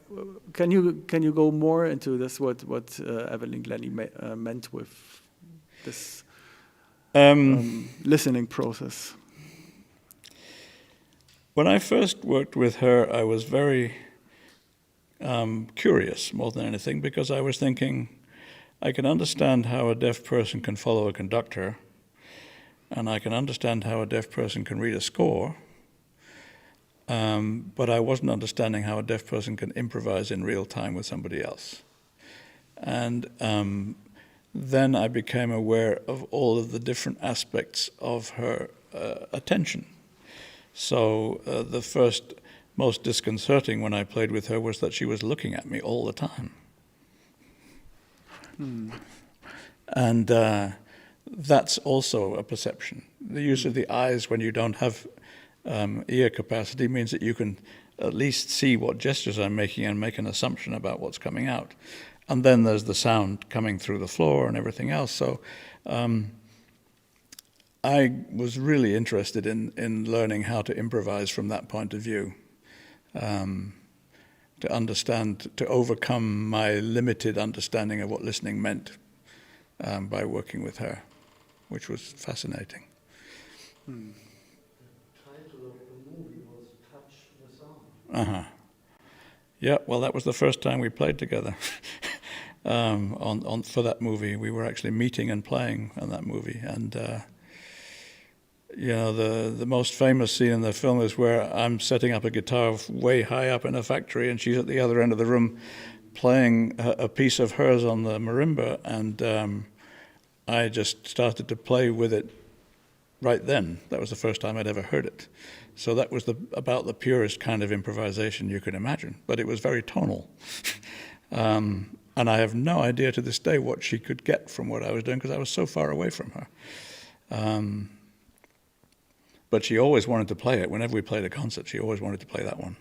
can you go more into this? What Evelyn Glennie meant with this listening process? When I first worked with her, I was very curious more than anything because I was thinking, I can understand how a deaf person can follow a conductor. And I can understand how a deaf person can read a score, but I wasn't understanding how a deaf person can improvise in real time with somebody else. And then I became aware of all of the different aspects of her attention. So the first most disconcerting when I played with her was that she was looking at me all the time. And that's also a perception. The use of the eyes when you don't have ear capacity means that you can at least see what gestures I'm making and make an assumption about what's coming out. And then there's the sound coming through the floor and everything else. So I was really interested in learning how to improvise from that point of view, to understand, to overcome my limited understanding of what listening meant by working with her, which was fascinating. The title of the movie was Touch the Sound. Yeah, well, that was the first time we played together. For that movie, we were actually meeting and playing on that movie, and you know, the most famous scene in the film is where I'm setting up a guitar way high up in a factory, and she's at the other end of the room playing a piece of hers on the marimba, and I just started to play with it right then. That was the first time I'd ever heard it. So that was about the purest kind of improvisation you could imagine, but it was very tonal. And I have no idea to this day what she could get from what I was doing, because I was so far away from her. But she always wanted to play it. Whenever we played a concert, she always wanted to play that one.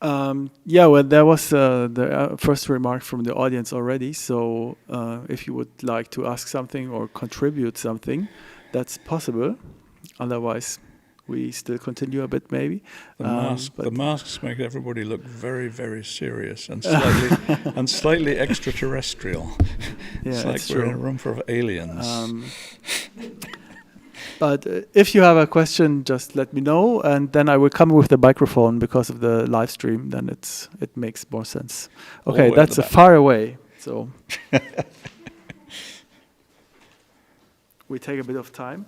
Well, there was the first remark from the audience already. So if you would like to ask something or contribute something, that's possible. Otherwise, we still continue a bit, maybe. The masks make everybody look very, very serious and slightly extraterrestrial. Yeah, it's like we're in a room full of aliens. But if you have a question, just let me know, and then I will come with the microphone because of the live stream. Then it makes more sense. Okay, that's far away, so we take a bit of time.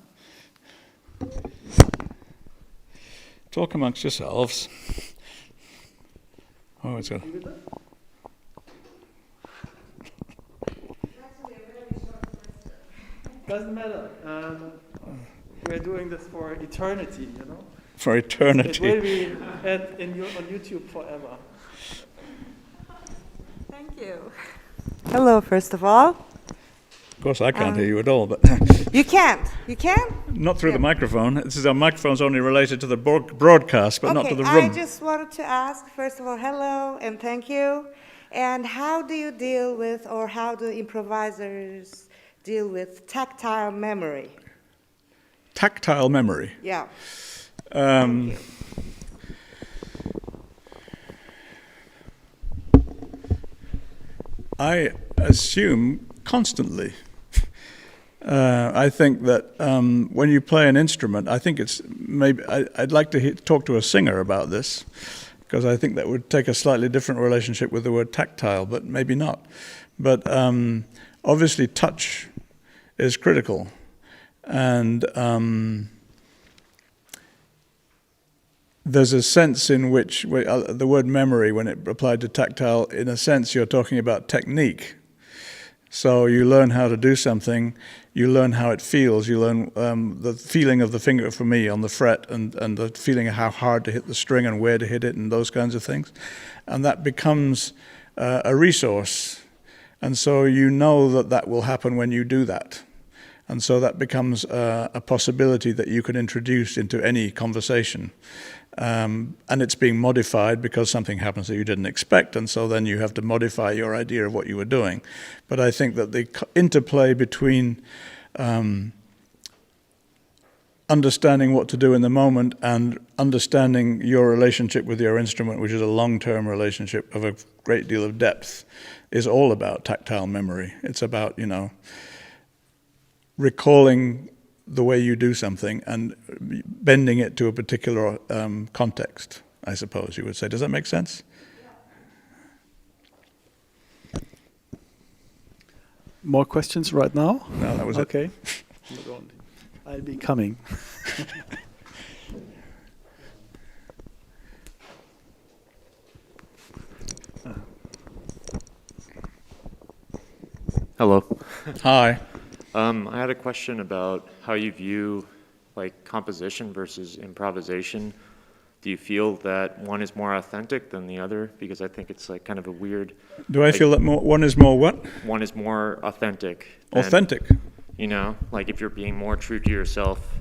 Talk amongst yourselves. Oh, it's good. Doesn't matter. We're doing this for eternity, you know. For eternity. It will be on YouTube forever. Thank you. Hello, first of all. Of course, I can't hear you at all, but You can't. You can? not through the microphone. This is our microphone's only related to the broadcast, but not to the room. I just wanted to ask, first of all, hello and thank you. And how do you deal with, or how do improvisers deal with tactile memory? Tactile memory. Yeah. Um, I assume constantly. I think that when you play an instrument, I think it's maybe I'd like to talk to a singer about this, because I think that would take a slightly different relationship with the word tactile, but maybe not. But obviously touch is critical, and there's a sense in which the word memory, when it applied to tactile, in a sense you're talking about technique. So you learn how to do something, you learn how it feels, you learn the feeling of the finger, for me, on the fret, and the feeling of how hard to hit the string and where to hit it and those kinds of things. And that becomes a resource. And so you know that that will happen when you do that. And so that becomes a possibility that you can introduce into any conversation. And it's being modified because something happens that you didn't expect, and so then you have to modify your idea of what you were doing. But I think that the interplay between understanding what to do in the moment and understanding your relationship with your instrument, which is a long-term relationship of a great deal of depth, is all about tactile memory. It's about, recalling the way you do something and bending it to a particular context, I suppose you would say. Does that make sense? More questions right now? No, that was okay. I'll be coming. Hello. Hi. I had a question about how you view composition versus improvisation. Do you feel that one is more authentic than the other? Because I think it's kind of a weird... Do I feel that one is more what? One is more authentic. Authentic? If you're being more true to yourself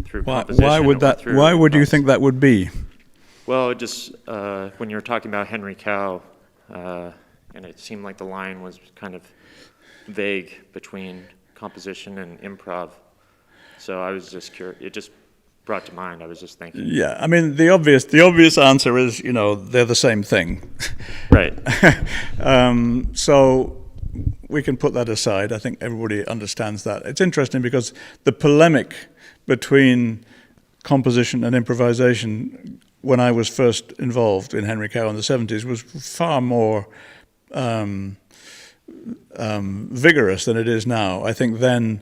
through composition. Why would you think that would be? Well, just when you were talking about Henry Cow, and it seemed like the line was kind of vague between composition and improv. So I was just curious. It just brought to mind. I was just thinking. Yeah, I mean, the obvious answer is, they're the same thing. Right. So we can put that aside. I think everybody understands that. It's interesting because the polemic between composition and improvisation when I was first involved in Henry Cow in the 70s was far more vigorous than it is now. I think then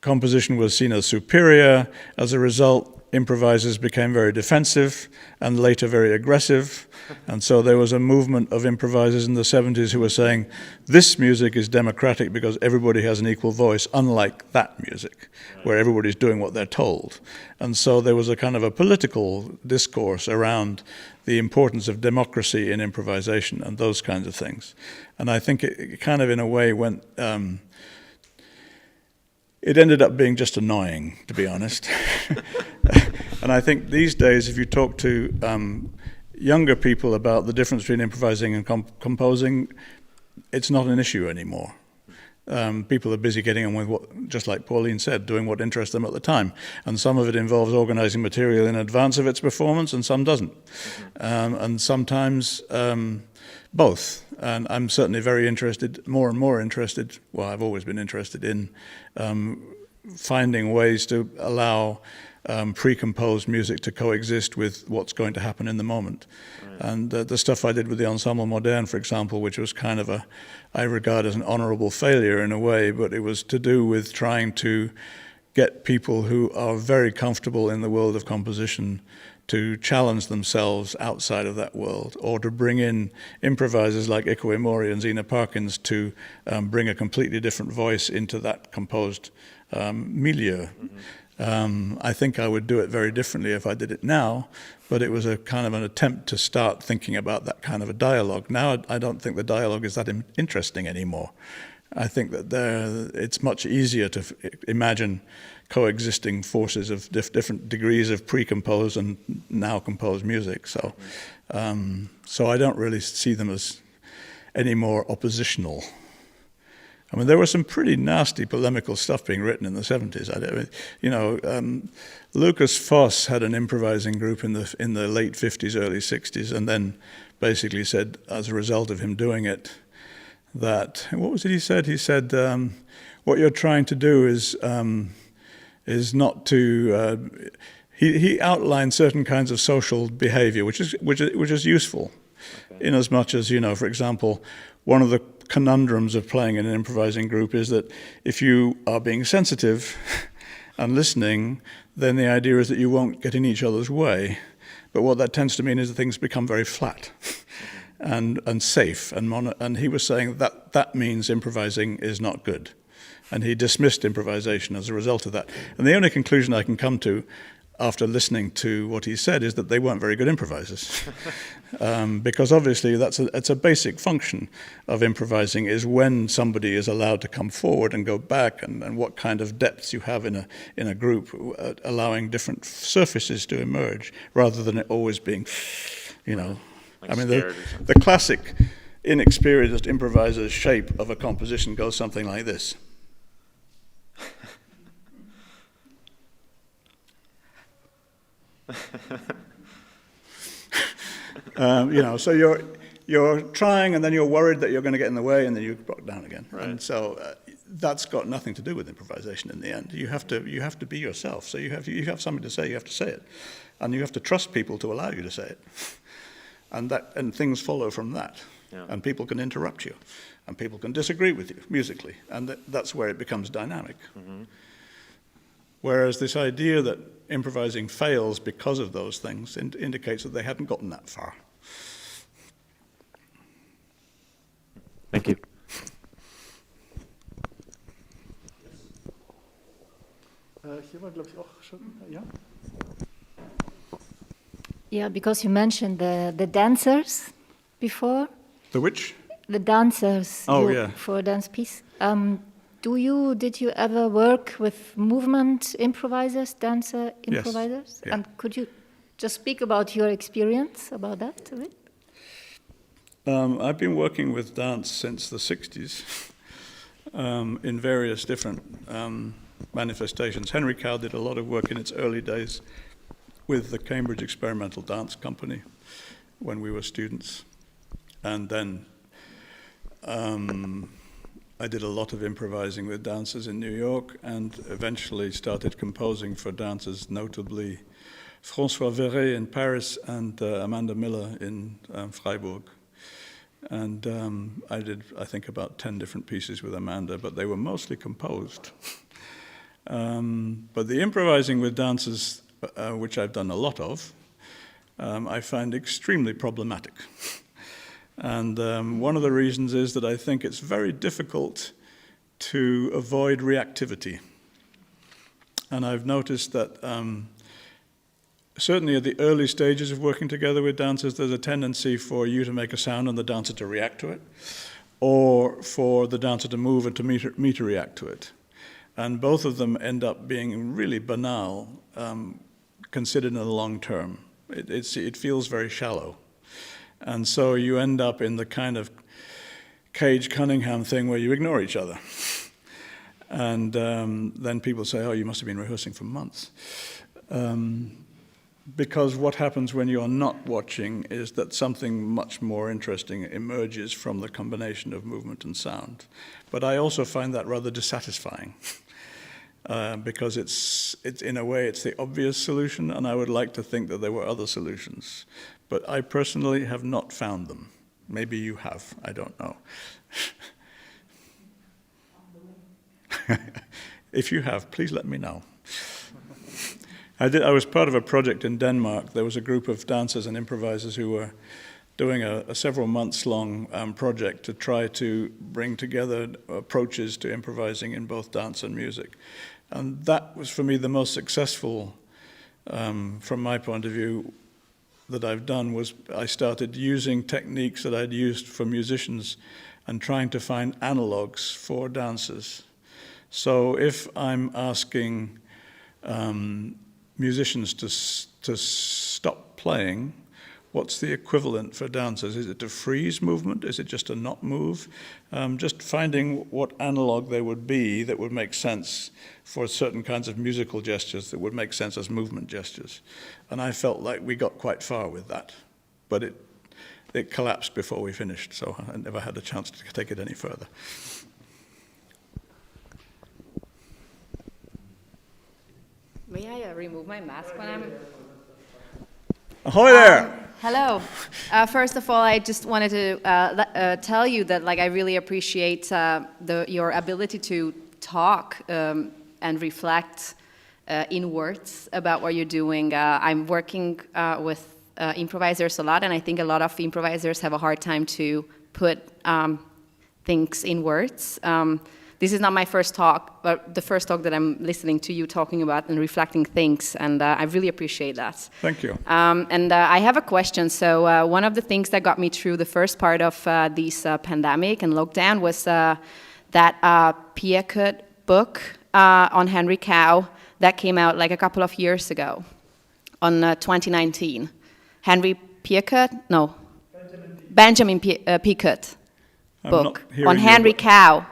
composition was seen as superior. As a result, improvisers became very defensive and later very aggressive. And so there was a movement of improvisers in the 70s who were saying, this music is democratic because everybody has an equal voice, unlike that music, where everybody's doing what they're told. And so there was a kind of a political discourse around the importance of democracy in improvisation and those kinds of things. And I think it kind of, in a way, went... it ended up being just annoying, to be honest. And I think these days, if you talk to younger people about the difference between improvising and composing, it's not an issue anymore. People are busy getting on with what, just like Pauline said, doing what interests them at the time. And some of it involves organizing material in advance of its performance, and some doesn't. And sometimes both. And I'm certainly very interested, more and more interested, well, I've always been interested in finding ways to allow pre-composed music to coexist with what's going to happen in the moment. Right. And the stuff I did with the Ensemble Moderne, for example, which was kind of I regard as an honorable failure in a way, but it was to do with trying to get people who are very comfortable in the world of composition to challenge themselves outside of that world, or to bring in improvisers like Iko Imori and Zena Parkins to bring a completely different voice into that composed milieu. I think I would do it very differently if I did it now, but it was a kind of an attempt to start thinking about that kind of a dialogue. Now I don't think the dialogue is that interesting anymore. I think that it's much easier to imagine coexisting forces of different degrees of pre-composed and now composed music. So, so I don't really see them as any more oppositional. I mean, there was some pretty nasty polemical stuff being written in the 70s. Lucas Foss had an improvising group in the late 50s, early 60s, and then basically said, as a result of him doing it, that, what was it he said? He said, what you're trying to do is not to, he outlined certain kinds of social behavior, which is useful, in as much as, for example, one of the conundrums of playing in an improvising group is that if you are being sensitive and listening, then the idea is that you won't get in each other's way. But what that tends to mean is that things become very flat and safe. And he was saying that means improvising is not good. And he dismissed improvisation as a result of that. And the only conclusion I can come to after listening to what he said is that they weren't very good improvisers. Because obviously it's a basic function of improvising is when somebody is allowed to come forward and go back, and what kind of depths you have in a group, allowing different surfaces to emerge, rather than it always being, Like I mean, the classic inexperienced improviser's shape of a composition goes something like this. So you're trying, and then you're worried that you're going to get in the way, and then you drop down again. Right. And so that's got nothing to do with improvisation in the end. You have to be yourself. So you have something to say. You have to say it, and you have to trust people to allow you to say it, and things follow from that. Yeah. And people can interrupt you, and people can disagree with you musically, and that's where it becomes dynamic. Mm-hmm. Whereas this idea that improvising fails because of those things indicates that they hadn't gotten that far. Thank you. Hier war, glaube ich, auch schon, ja? Yeah, because you mentioned the dancers before. The which? The dancers. Oh, yeah. For a dance piece. Did you ever work with movement improvisers, dancer improvisers? Yes. Yeah. And could you just speak about your experience about that a bit? I've been working with dance since the 60s in various different manifestations. Henry Cow did a lot of work in its early days with the Cambridge Experimental Dance Company when we were students. And then I did a lot of improvising with dancers in New York, and eventually started composing for dancers, notably François Verret in Paris and Amanda Miller in Freiburg. And I did, I think, about 10 different pieces with Amanda, but they were mostly composed. But the improvising with dancers, which I've done a lot of, I find extremely problematic. And one of the reasons is that I think it's very difficult to avoid reactivity. And I've noticed that certainly at the early stages of working together with dancers, there's a tendency for you to make a sound and the dancer to react to it, or for the dancer to move and to me to react to it. And both of them end up being really banal, considered in the long term. It feels very shallow. And so you end up in the kind of Cage Cunningham thing where you ignore each other. And then people say, oh, you must have been rehearsing for months. Because what happens when you're not watching is that something much more interesting emerges from the combination of movement and sound. But I also find that rather dissatisfying. Because it's in a way, it's the obvious solution, and I would like to think that there were other solutions. But I personally have not found them. Maybe you have, I don't know. If you have, please let me know. I was part of a project in Denmark. There was a group of dancers and improvisers who were doing a several months long project to try to bring together approaches to improvising in both dance and music. And that was for me the most successful, from my point of view, that I've done. Was I started using techniques that I'd used for musicians and trying to find analogs for dancers. So if I'm asking musicians to stop playing, what's the equivalent for dancers? Is it a freeze movement? Is it just a not move? Just finding what analog they would be that would make sense for certain kinds of musical gestures that would make sense as movement gestures. And I felt like we got quite far with that, but it collapsed before we finished, so I never had a chance to take it any further. May I remove my mask when I'm... Ahoy there! Hello. First of all, I just wanted to tell you that I really appreciate your ability to talk and reflect in words about what you're doing. I'm working with improvisers a lot, and I think a lot of improvisers have a hard time to put things in words. This is not my first talk, but the first talk that I'm listening to you talking about and reflecting things, and I really appreciate that. Thank you. And I have a question. So one of the things that got me through the first part of this pandemic and lockdown was that Piacut book on Henry Cow that came out a couple of years ago, on 2019. Henry Piacut? No. Benjamin Piacut book on Henry Cow.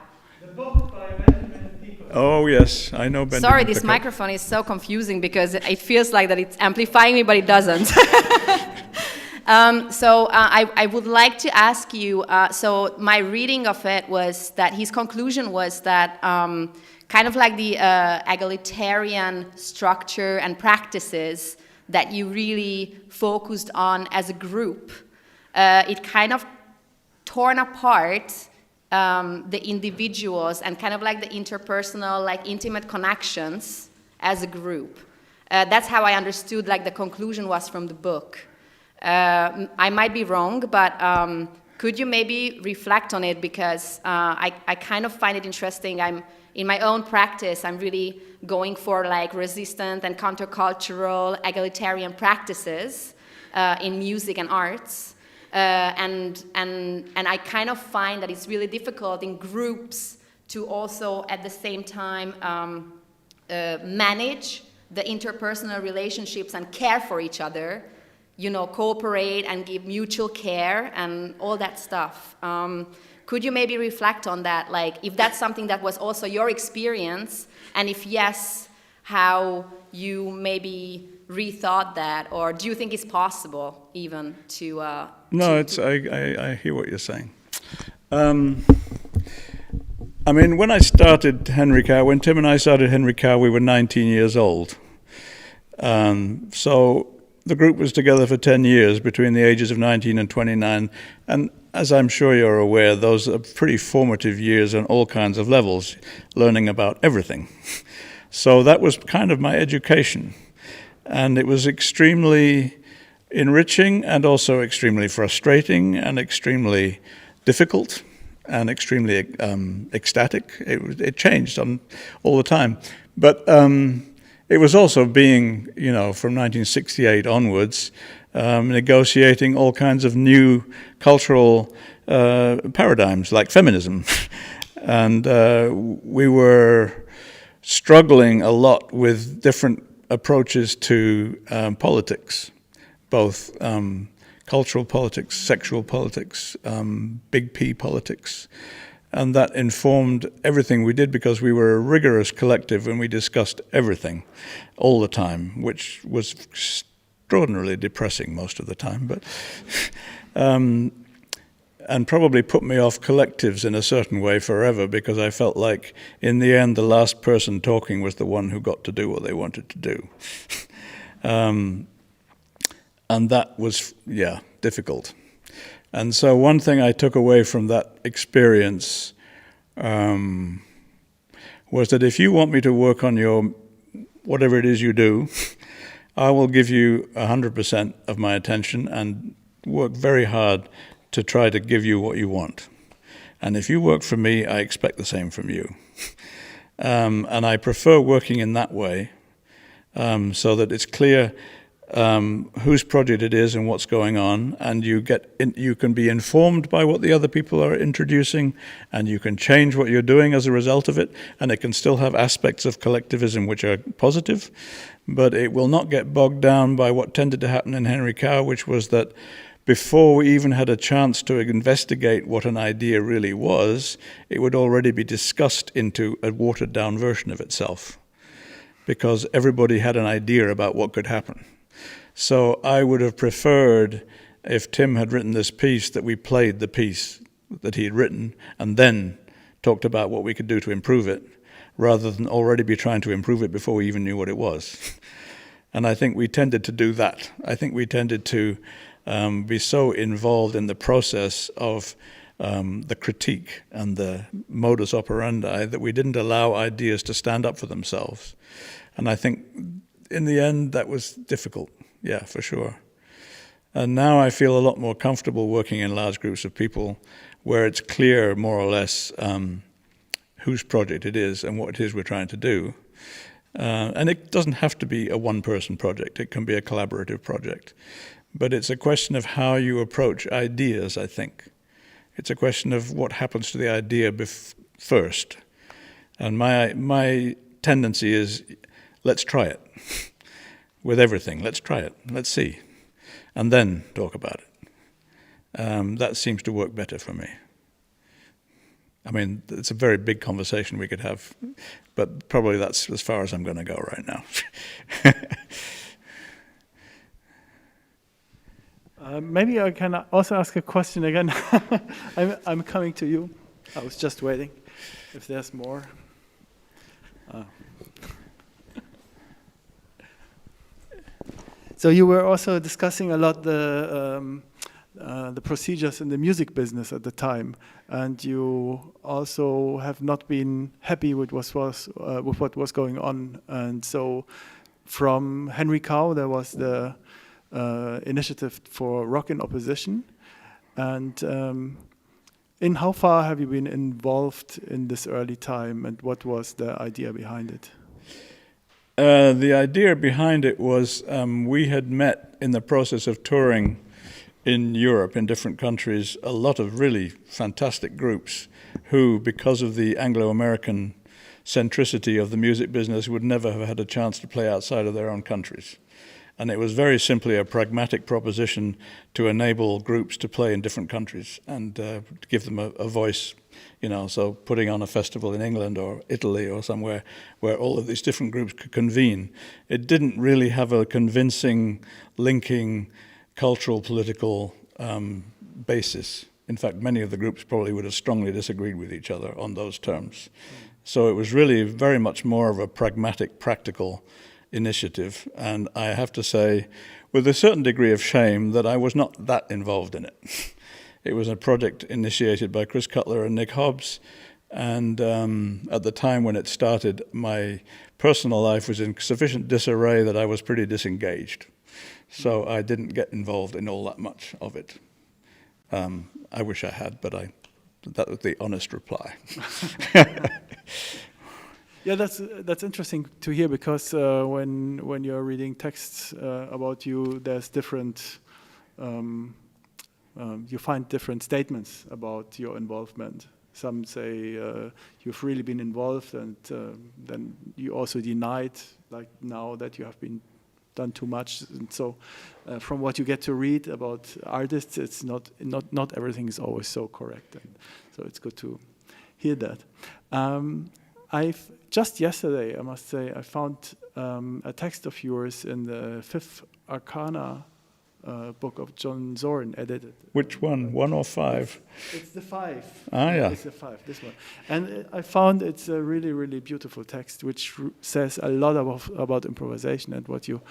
Oh, yes, I know Benjamin. Sorry, this microphone is so confusing because it feels like that it's amplifying me, but it doesn't. So I would like to ask you, so my reading of it was that his conclusion was that kind of like the egalitarian structure and practices that you really focused on as a group, it kind of torn apart the individuals and kind of like the interpersonal, intimate connections as a group. That's how I understood the conclusion was from the book. I might be wrong, but could you maybe reflect on it, because I kind of find it interesting. In my own practice, I'm really going for resistant and countercultural egalitarian practices in music and arts. And I kind of find that it's really difficult in groups to also at the same time manage the interpersonal relationships and care for each other, cooperate and give mutual care and all that stuff. Could you maybe reflect on that, if that's something that was also your experience, and if yes, how you maybe rethought that, or do you think it's possible even to... No, I hear what you're saying. I mean, when I started Henry Cow, when Tim and I started Henry Cow, we were 19 years old. So the group was together for 10 years, between the ages of 19 and 29, and as I'm sure you're aware, those are pretty formative years on all kinds of levels, learning about everything. So that was kind of my education. And it was extremely enriching and also extremely frustrating and extremely difficult and extremely ecstatic. It changed all the time. But it was also being, from 1968 onwards, negotiating all kinds of new cultural paradigms like feminism. And we were struggling a lot with different approaches to politics, both cultural politics, sexual politics, big P politics. And that informed everything we did because we were a rigorous collective and we discussed everything all the time, which was extraordinarily depressing most of the time, but and probably put me off collectives in a certain way forever because I felt like in the end the last person talking was the one who got to do what they wanted to do. And that was, difficult. And so one thing I took away from that experience was that if you want me to work on your whatever it is you do, I will give you 100% of my attention and work very hard to try to give you what you want. And if you work for me, I expect the same from you. And I prefer working in that way so that it's clear whose project it is and what's going on, and you can be informed by what the other people are introducing, and you can change what you're doing as a result of it, and it can still have aspects of collectivism which are positive, but it will not get bogged down by what tended to happen in Henry Cow, which was that before we even had a chance to investigate what an idea really was, it would already be discussed into a watered-down version of itself, because everybody had an idea about what could happen. So I would have preferred, if Tim had written this piece, that we played the piece that he had written and then talked about what we could do to improve it, rather than already be trying to improve it before we even knew what it was. And I think we tended to do that. I think we tended to be so involved in the process of the critique and the modus operandi that we didn't allow ideas to stand up for themselves. And I think in the end that was difficult. Yeah, for sure. And now I feel a lot more comfortable working in large groups of people where it's clear, more or less, whose project it is and what it is we're trying to do. And it doesn't have to be a one-person project. It can be a collaborative project. But it's a question of how you approach ideas, I think. It's a question of what happens to the idea first. And my tendency is, let's try it. With everything, let's try it, let's see, and then talk about it. That seems to work better for me. I mean, it's a very big conversation we could have, but probably that's as far as I'm going to go right now. Maybe I can also ask a question again. I'm coming to you. I was just waiting if there's more. So you were also discussing a lot the procedures in the music business at the time, and you also have not been happy with what was going on. And so, from Henry Cow, there was the initiative for Rock in Opposition. And in how far have you been involved in this early time, and what was the idea behind it? The idea behind it was we had met in the process of touring in Europe, in different countries, a lot of really fantastic groups who, because of the Anglo-American centricity of the music business, would never have had a chance to play outside of their own countries. And it was very simply a pragmatic proposition to enable groups to play in different countries and to give them a voice. So putting on a festival in England or Italy or somewhere where all of these different groups could convene. It didn't really have a convincing, linking, cultural, political basis. In fact, many of the groups probably would have strongly disagreed with each other on those terms. So it was really very much more of a pragmatic, practical initiative. And I have to say, with a certain degree of shame, that I was not that involved in it. It was a project initiated by Chris Cutler and Nick Hobbs, and at the time when it started, my personal life was in sufficient disarray that I was pretty disengaged. So I didn't get involved in all that much of it. I wish I had, but that was the honest reply. Yeah, that's interesting to hear, because when you're reading texts about you, there's different. You find different statements about your involvement. Some say you've really been involved, and then you also denied, like now, that you have been done too much. And so, from what you get to read about artists, it's not everything is always so correct, and so it's good to hear that. I've just yesterday, I must say, I found a text of yours in the Fifth Arcana book of John Zorn, edited. Which one? 1 or 5? It's the 5. Ah, yeah. It's the 5, this one. And I found it's a really, really beautiful text, which says a lot about improvisation, and what you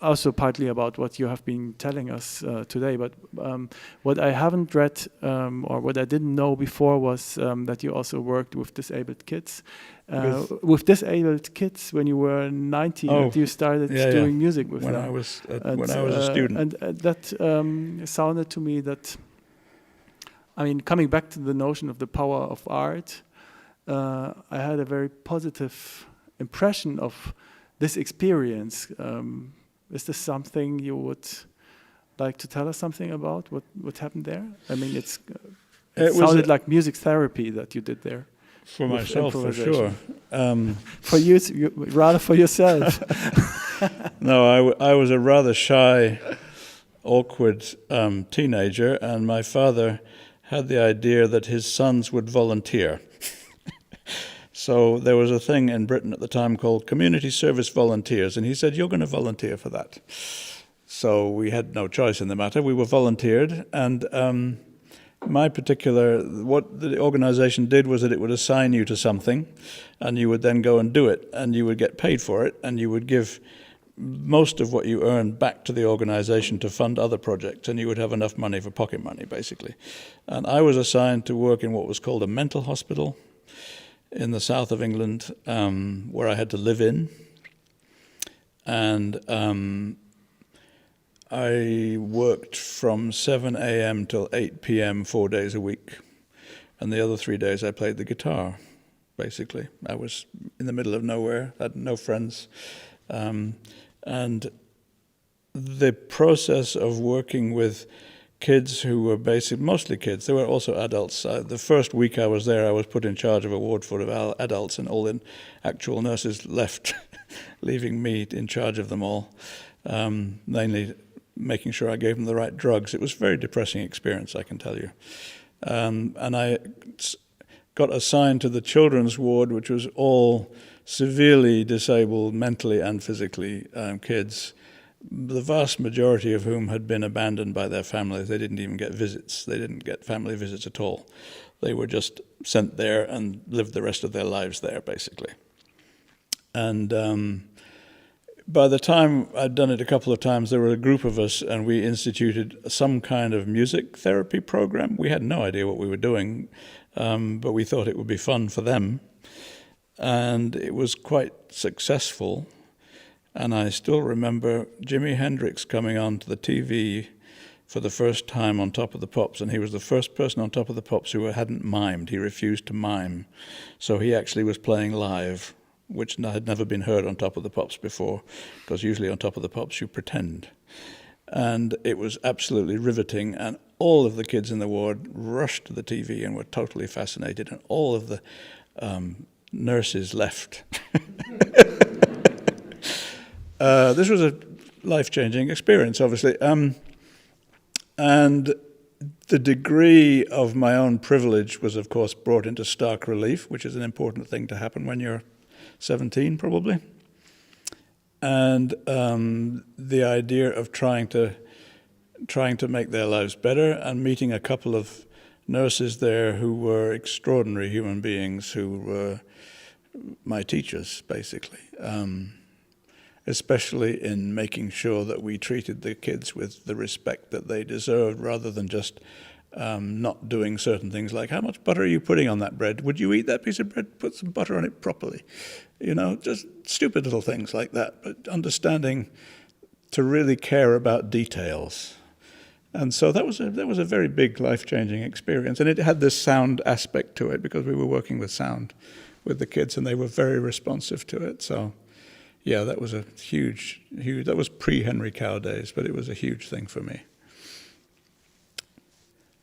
also partly about what you have been telling us today. But what I haven't read or what I didn't know before was that you also worked with disabled kids. With disabled kids when you were 19, and you started doing music with them. When I was a student. And that sounded to me that, I mean, coming back to the notion of the power of art, I had a very positive impression of this experience. Is this something you would like to tell us something about? What happened there? I mean, it sounded like music therapy that you did there. For myself, for sure. For you, rather for yourself. No, I was a rather shy, awkward teenager, and my father had the idea that his sons would volunteer. So there was a thing in Britain at the time called community service volunteers, and he said, "You're going to volunteer for that." So we had no choice in the matter. We were volunteered, and what the organization did was that it would assign you to something, and you would then go and do it, and you would get paid for it, and you would give most of what you earned back to the organization to fund other projects, and you would have enough money for pocket money, basically. And I was assigned to work in what was called a mental hospital in the south of England, where I had to live in. And I worked from 7 a.m. till 8 p.m. 4 days a week. And the other 3 days I played the guitar, basically. I was in the middle of nowhere, had no friends. And the process of working with kids who were mostly kids, there were also adults. The first week I was there, I was put in charge of a ward full of adults, and all the actual nurses left, leaving me in charge of them all, mainly making sure I gave them the right drugs. It was a very depressing experience, I can tell you. And I got assigned to the children's ward, which was all severely disabled, mentally and physically, kids, the vast majority of whom had been abandoned by their families. They didn't even get visits. They didn't get family visits at all. They were just sent there and lived the rest of their lives there, basically. And by the time I'd done it a couple of times, there were a group of us, and we instituted some kind of music therapy program. We had no idea what we were doing, but we thought it would be fun for them. And it was quite successful. And I still remember Jimi Hendrix coming onto the TV for the first time on Top of the Pops, and he was the first person on Top of the Pops who hadn't mimed. He refused to mime. So he actually was playing live, which had never been heard on Top of the Pops before, because usually on Top of the Pops you pretend. And it was absolutely riveting, and all of the kids in the ward rushed to the TV and were totally fascinated, and all of the nurses left. This was a life-changing experience, obviously. And the degree of my own privilege was, of course, brought into stark relief, which is an important thing to happen when you're 17, probably. And the idea of trying to make their lives better, and meeting a couple of nurses there who were extraordinary human beings, who were my teachers, basically. Especially in making sure that we treated the kids with the respect that they deserved, rather than just not doing certain things like, how much butter are you putting on that bread? Would you eat that piece of bread? Put some butter on it properly. You know, just stupid little things like that, but understanding to really care about details. And so that was a very big life-changing experience. And it had this sound aspect to it because we were working with sound with the kids and they were very responsive to it. So yeah, that was a huge, that was pre-Henry Cow days, but it was a huge thing for me.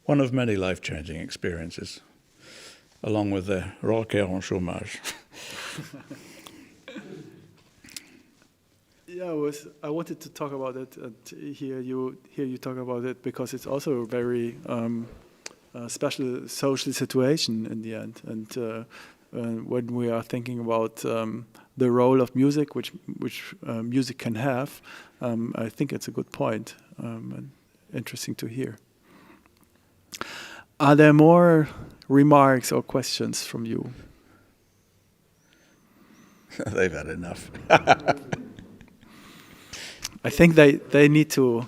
One of many life-changing experiences, along with the Rocker en Chômage. Yeah, I wanted to talk about it and hear you talk about it because it's also a very special social situation in the end. And when we are thinking about the role of music, which music can have, I think it's a good point and interesting to hear. Are there more remarks or questions from you? They've had enough. I think they need to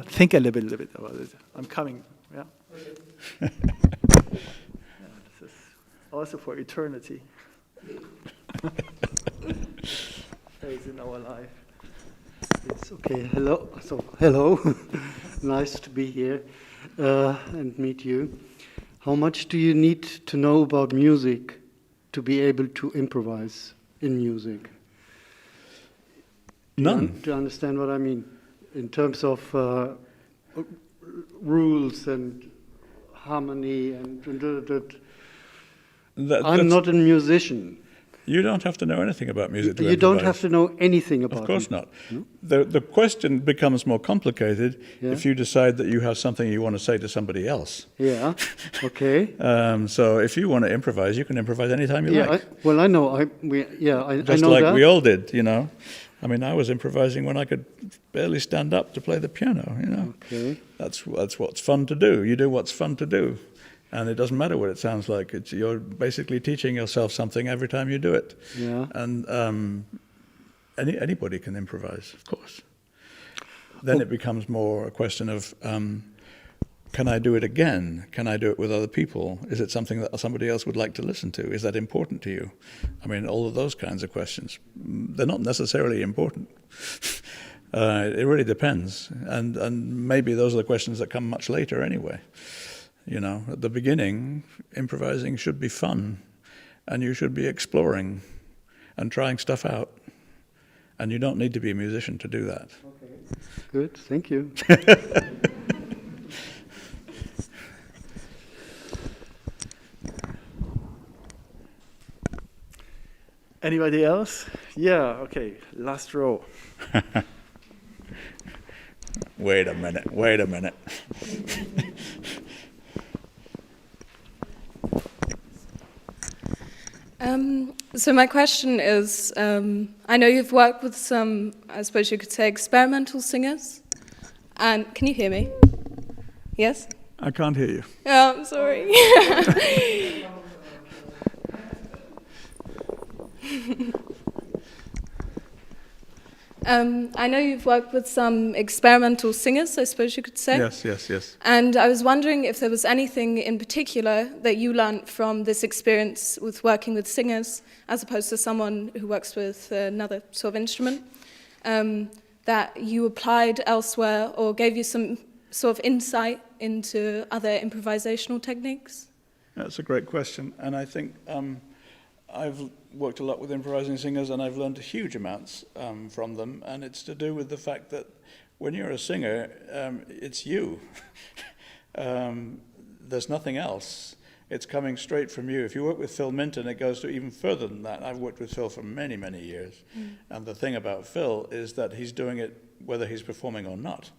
think a little bit about it. I'm coming. Yeah. Yeah, this is also for eternity. Phase in our life. It's okay. Hello. So hello. Nice to be here and meet you. How much do you need to know about music to be able to improvise in music? None. Do you understand what I mean? In terms of rules and harmony and I'm not a musician. You don't have to know anything about music to You improvise. don't have to know anything about it. Of course not. No? The question becomes more complicated if you decide that you have something you want to say to somebody else. Yeah, okay. So if you want to improvise, you can improvise anytime you like. I know. I Just know like that. we all did, you know. I mean, I was improvising when I could barely stand up to play the piano, you know. Okay. That's what's fun to do. You do what's fun to do. And it doesn't matter what it sounds like. You're basically teaching yourself something every time you do it. Yeah. And anybody can improvise, of course. Then it becomes more a question of, can I do it again? Can I do it with other people? Is it something that somebody else would like to listen to? Is that important to you? I mean, all of those kinds of questions. They're not necessarily important. It really depends. And maybe those are the questions that come much later anyway. You know, at the beginning, improvising should be fun, and you should be exploring and trying stuff out. And you don't need to be a musician to do that. Okay. Good, thank you. Anybody else? Yeah, okay, last row. Wait a minute. So my question is, I know you've worked with some, I suppose you could say, experimental singers. And can you hear me? Yes? I can't hear you. Oh, I'm sorry. I know you've worked with some experimental singers, I suppose you could say. Yes. And I was wondering if there was anything in particular that you learned from this experience with working with singers, as opposed to someone who works with another sort of instrument, that you applied elsewhere or gave you some sort of insight into other improvisational techniques? That's a great question. And I think I've worked a lot with improvising singers and I've learned huge amounts from them. And it's to do with the fact that when you're a singer, it's you. There's nothing else. It's coming straight from you. If you work with Phil Minton, it goes to even further than that. I've worked with Phil for many, many years. And the thing about Phil is that he's doing it whether he's performing or not.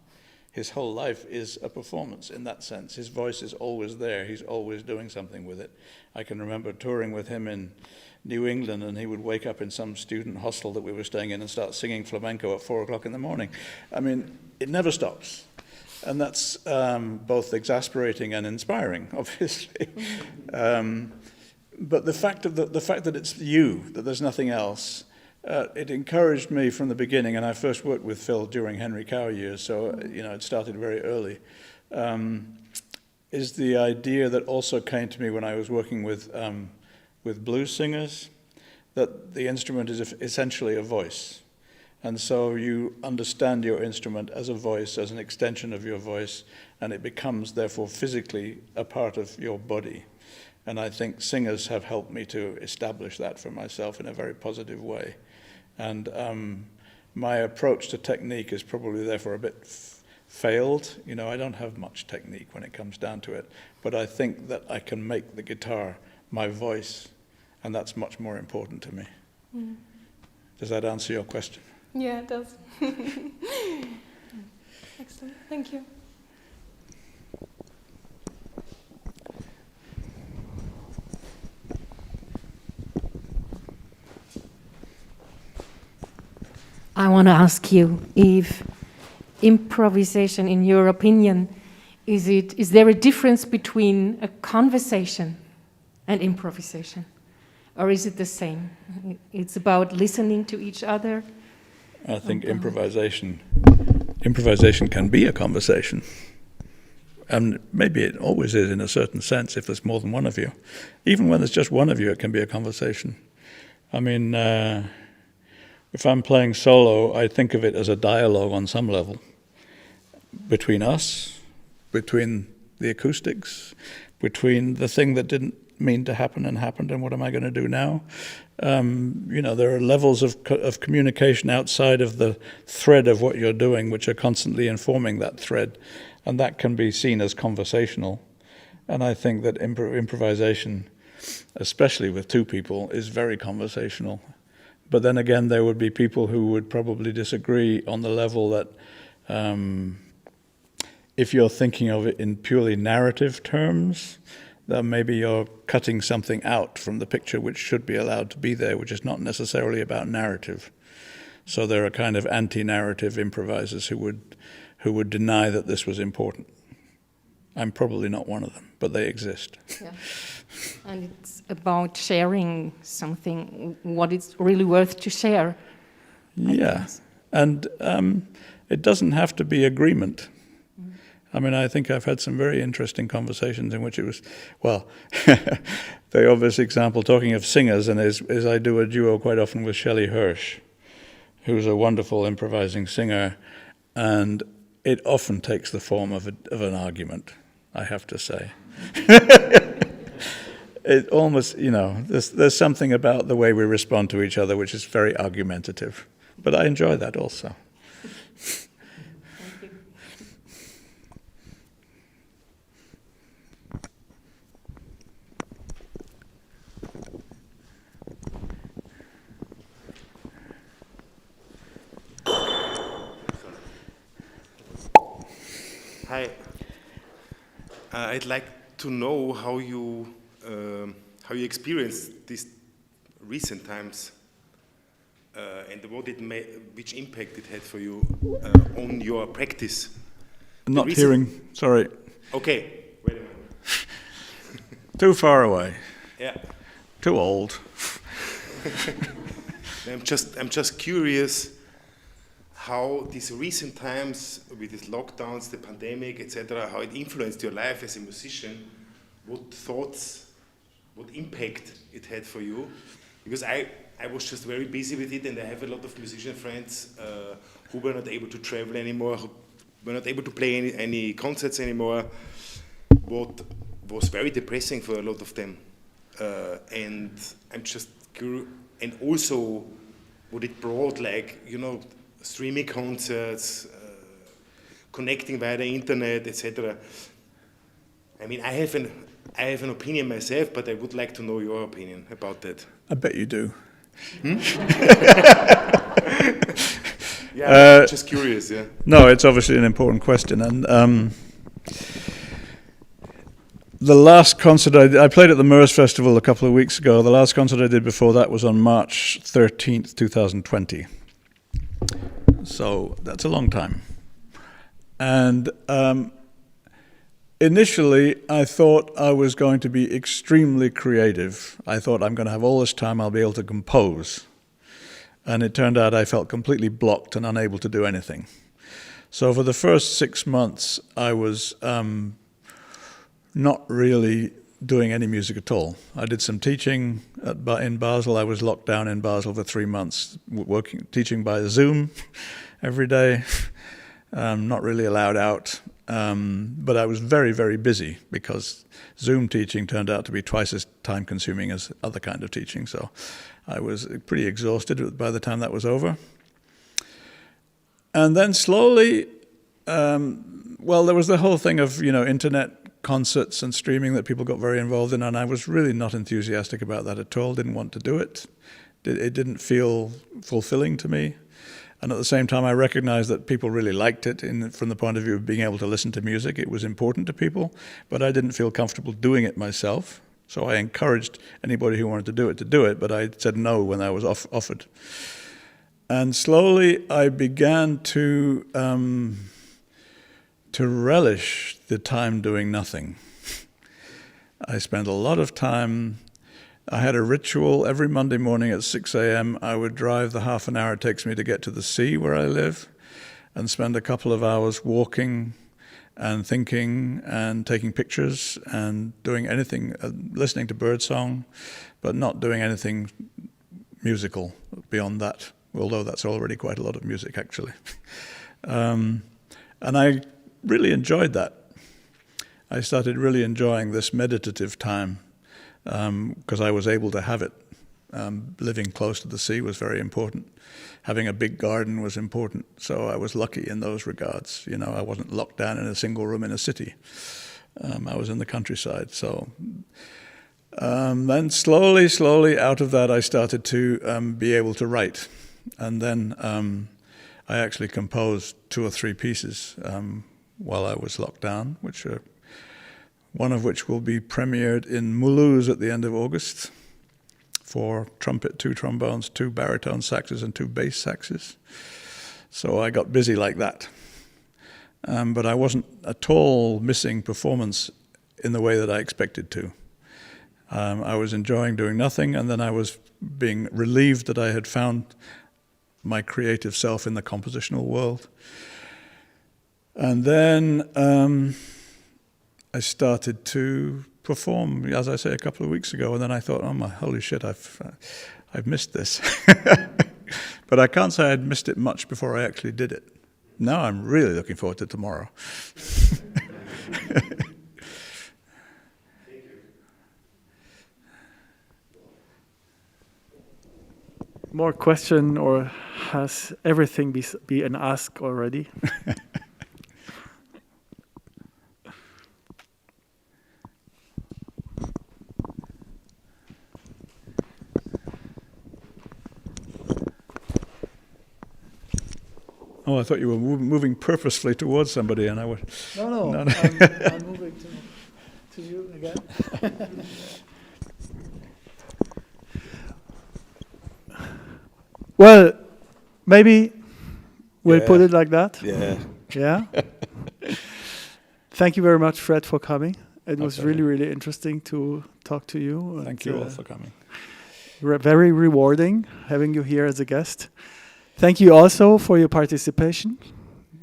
His whole life is a performance in that sense. His voice is always there. He's always doing something with it. I can remember touring with him in New England, and he would wake up in some student hostel that we were staying in and start singing flamenco at 4 o'clock in the morning. I mean, it never stops. And that's both exasperating and inspiring, obviously. But the fact that it's you, that there's nothing else, it encouraged me from the beginning, and I first worked with Phil during Henry Cow years, so it started very early. is the idea that also came to me when I was working with blues singers, that the instrument is essentially a voice. And so you understand your instrument as a voice, as an extension of your voice, and it becomes, therefore, physically a part of your body. And I think singers have helped me to establish that for myself in a very positive way. And my approach to technique is probably therefore a bit failed. You know, I don't have much technique when it comes down to it, but I think that I can make the guitar my voice, and that's much more important to me. Mm. Does that answer your question? Yeah, it does. Excellent, thank you. I want to ask you if improvisation, in your opinion, is there a difference between a conversation and improvisation? Or is it the same? It's about listening to each other? I think improvisation can be a conversation. And maybe it always is in a certain sense if there's more than one of you. Even when there's just one of you, it can be a conversation. I mean, if I'm playing solo, I think of it as a dialogue on some level between us, between the acoustics, between the thing that didn't mean to happen and happened, and what am I going to do now? You know, there are levels of communication outside of the thread of what you're doing, which are constantly informing that thread, and that can be seen as conversational. And I think that improvisation, especially with two people, is very conversational. But then again, there would be people who would probably disagree on the level that if you're thinking of it in purely narrative terms, then maybe you're cutting something out from the picture which should be allowed to be there, which is not necessarily about narrative. So there are kind of anti-narrative improvisers who would deny that this was important. I'm probably not one of them, but they exist. Yeah. And it's about sharing something, what it's really worth to share. Yeah, and it doesn't have to be agreement. I mean, I think I've had some very interesting conversations in which it was, well, the obvious example, talking of singers, and is I do a duo quite often with Shelley Hirsch, who's a wonderful improvising singer, and it often takes the form of an argument, I have to say. It almost, you know, there's something about the way we respond to each other which is very argumentative, but I enjoy that also. Hi. I'd like to know how you experienced these recent times and which impact it had for you on your practice. I'm not hearing. Sorry. Okay. Wait a minute. Too far away. Yeah. Too old. I'm just curious how these recent times with these lockdowns, the pandemic, etc., how it influenced your life as a musician, what thoughts, what impact it had for you. Because I was just very busy with it, and I have a lot of musician friends who were not able to travel anymore, who were not able to play any concerts anymore, what was very depressing for a lot of them. And I'm just curious, and also what it brought, like, you know, streaming concerts, connecting via the internet, etc. I mean, I have an opinion myself, but I would like to know your opinion about that. I bet you do. Hmm? Yeah, I'm just curious. Yeah. No, it's obviously an important question, and the last concert I played at the Meurs Festival a couple of weeks ago. The last concert I did before that was on March 13th, 2020. So that's a long time. And initially, I thought I was going to be extremely creative. I thought I'm going to have all this time, I'll be able to compose. And it turned out I felt completely blocked and unable to do anything. So for the first 6 months, I was not really doing any music at all. I did some teaching in Basel. I was locked down in Basel for 3 months, teaching by Zoom every day, not really allowed out. But I was very, very busy because Zoom teaching turned out to be twice as time-consuming as other kind of teaching. So I was pretty exhausted by the time that was over. And then slowly, there was the whole thing of, internet concerts and streaming that people got very involved in, and I was really not enthusiastic about that at all, didn't want to do it. It didn't feel fulfilling to me. And at the same time, I recognized that people really liked it from the point of view of being able to listen to music. It was important to people, but I didn't feel comfortable doing it myself. So I encouraged anybody who wanted to do it, but I said no when I was offered. And slowly I began to relish the time doing nothing. I spent a lot of time. I had a ritual every Monday morning at 6 a.m. I would drive the half an hour it takes me to get to the sea where I live and spend a couple of hours walking and thinking and taking pictures and doing anything, listening to birdsong, but not doing anything musical beyond that, although that's already quite a lot of music actually. And I really enjoyed that. I started really enjoying this meditative time because I was able to have it. Living close to the sea was very important. Having a big garden was important, so I was lucky in those regards. I wasn't locked down in a single room in a city. I was in the countryside. So then slowly out of that, I started to be able to write. And then I actually composed 2 or 3 pieces while I was locked down, one of which will be premiered in Mulhouse at the end of August for trumpet, 2 trombones, 2 baritone saxes, and 2 bass saxes. So I got busy like that. But I wasn't at all missing performance in the way that I expected to. I was enjoying doing nothing, and then I was being relieved that I had found my creative self in the compositional world. And then I started to perform, as I say, a couple of weeks ago, and then I thought, oh my, holy shit, I've missed this. But I can't say I'd missed it much before I actually did it. Now I'm really looking forward to tomorrow. More question, or has everything been asked already? Oh, I thought you were moving purposefully towards somebody, and I was... No. I'm moving to you again. Well, maybe we'll put it like that. Yeah. Thank you very much, Fred, for coming. It was really, really interesting to talk to you. Thank you all for coming. Very rewarding having you here as a guest. Thank you also for your participation.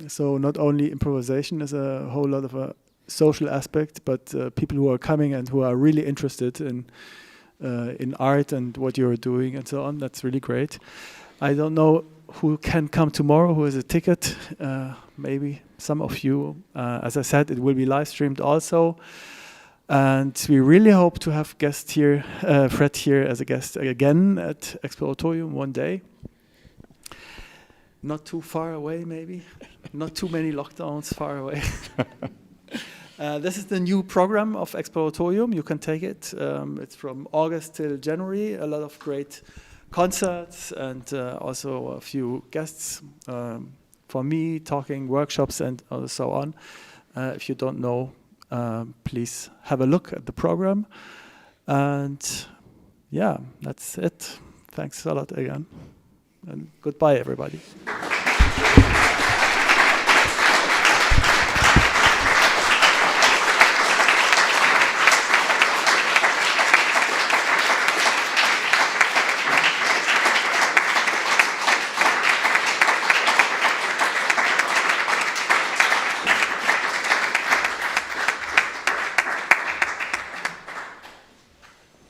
So not only improvisation is a whole lot of a social aspect, but people who are coming and who are really interested in art and what you're doing and so on. That's really great. I don't know who can come tomorrow, who has a ticket. Maybe some of you. As I said, it will be live streamed also. And we really hope to have guest here, Fred here as a guest again at Exploratorium one day. Not too far away, maybe. Not too many lockdowns far away. This is the new program of Exploratorium. You can take it. It's from August till January. A lot of great concerts and also a few guests for me, talking workshops and so on. If you don't know, please have a look at the program. And yeah, that's it. Thanks a lot again. And goodbye, everybody.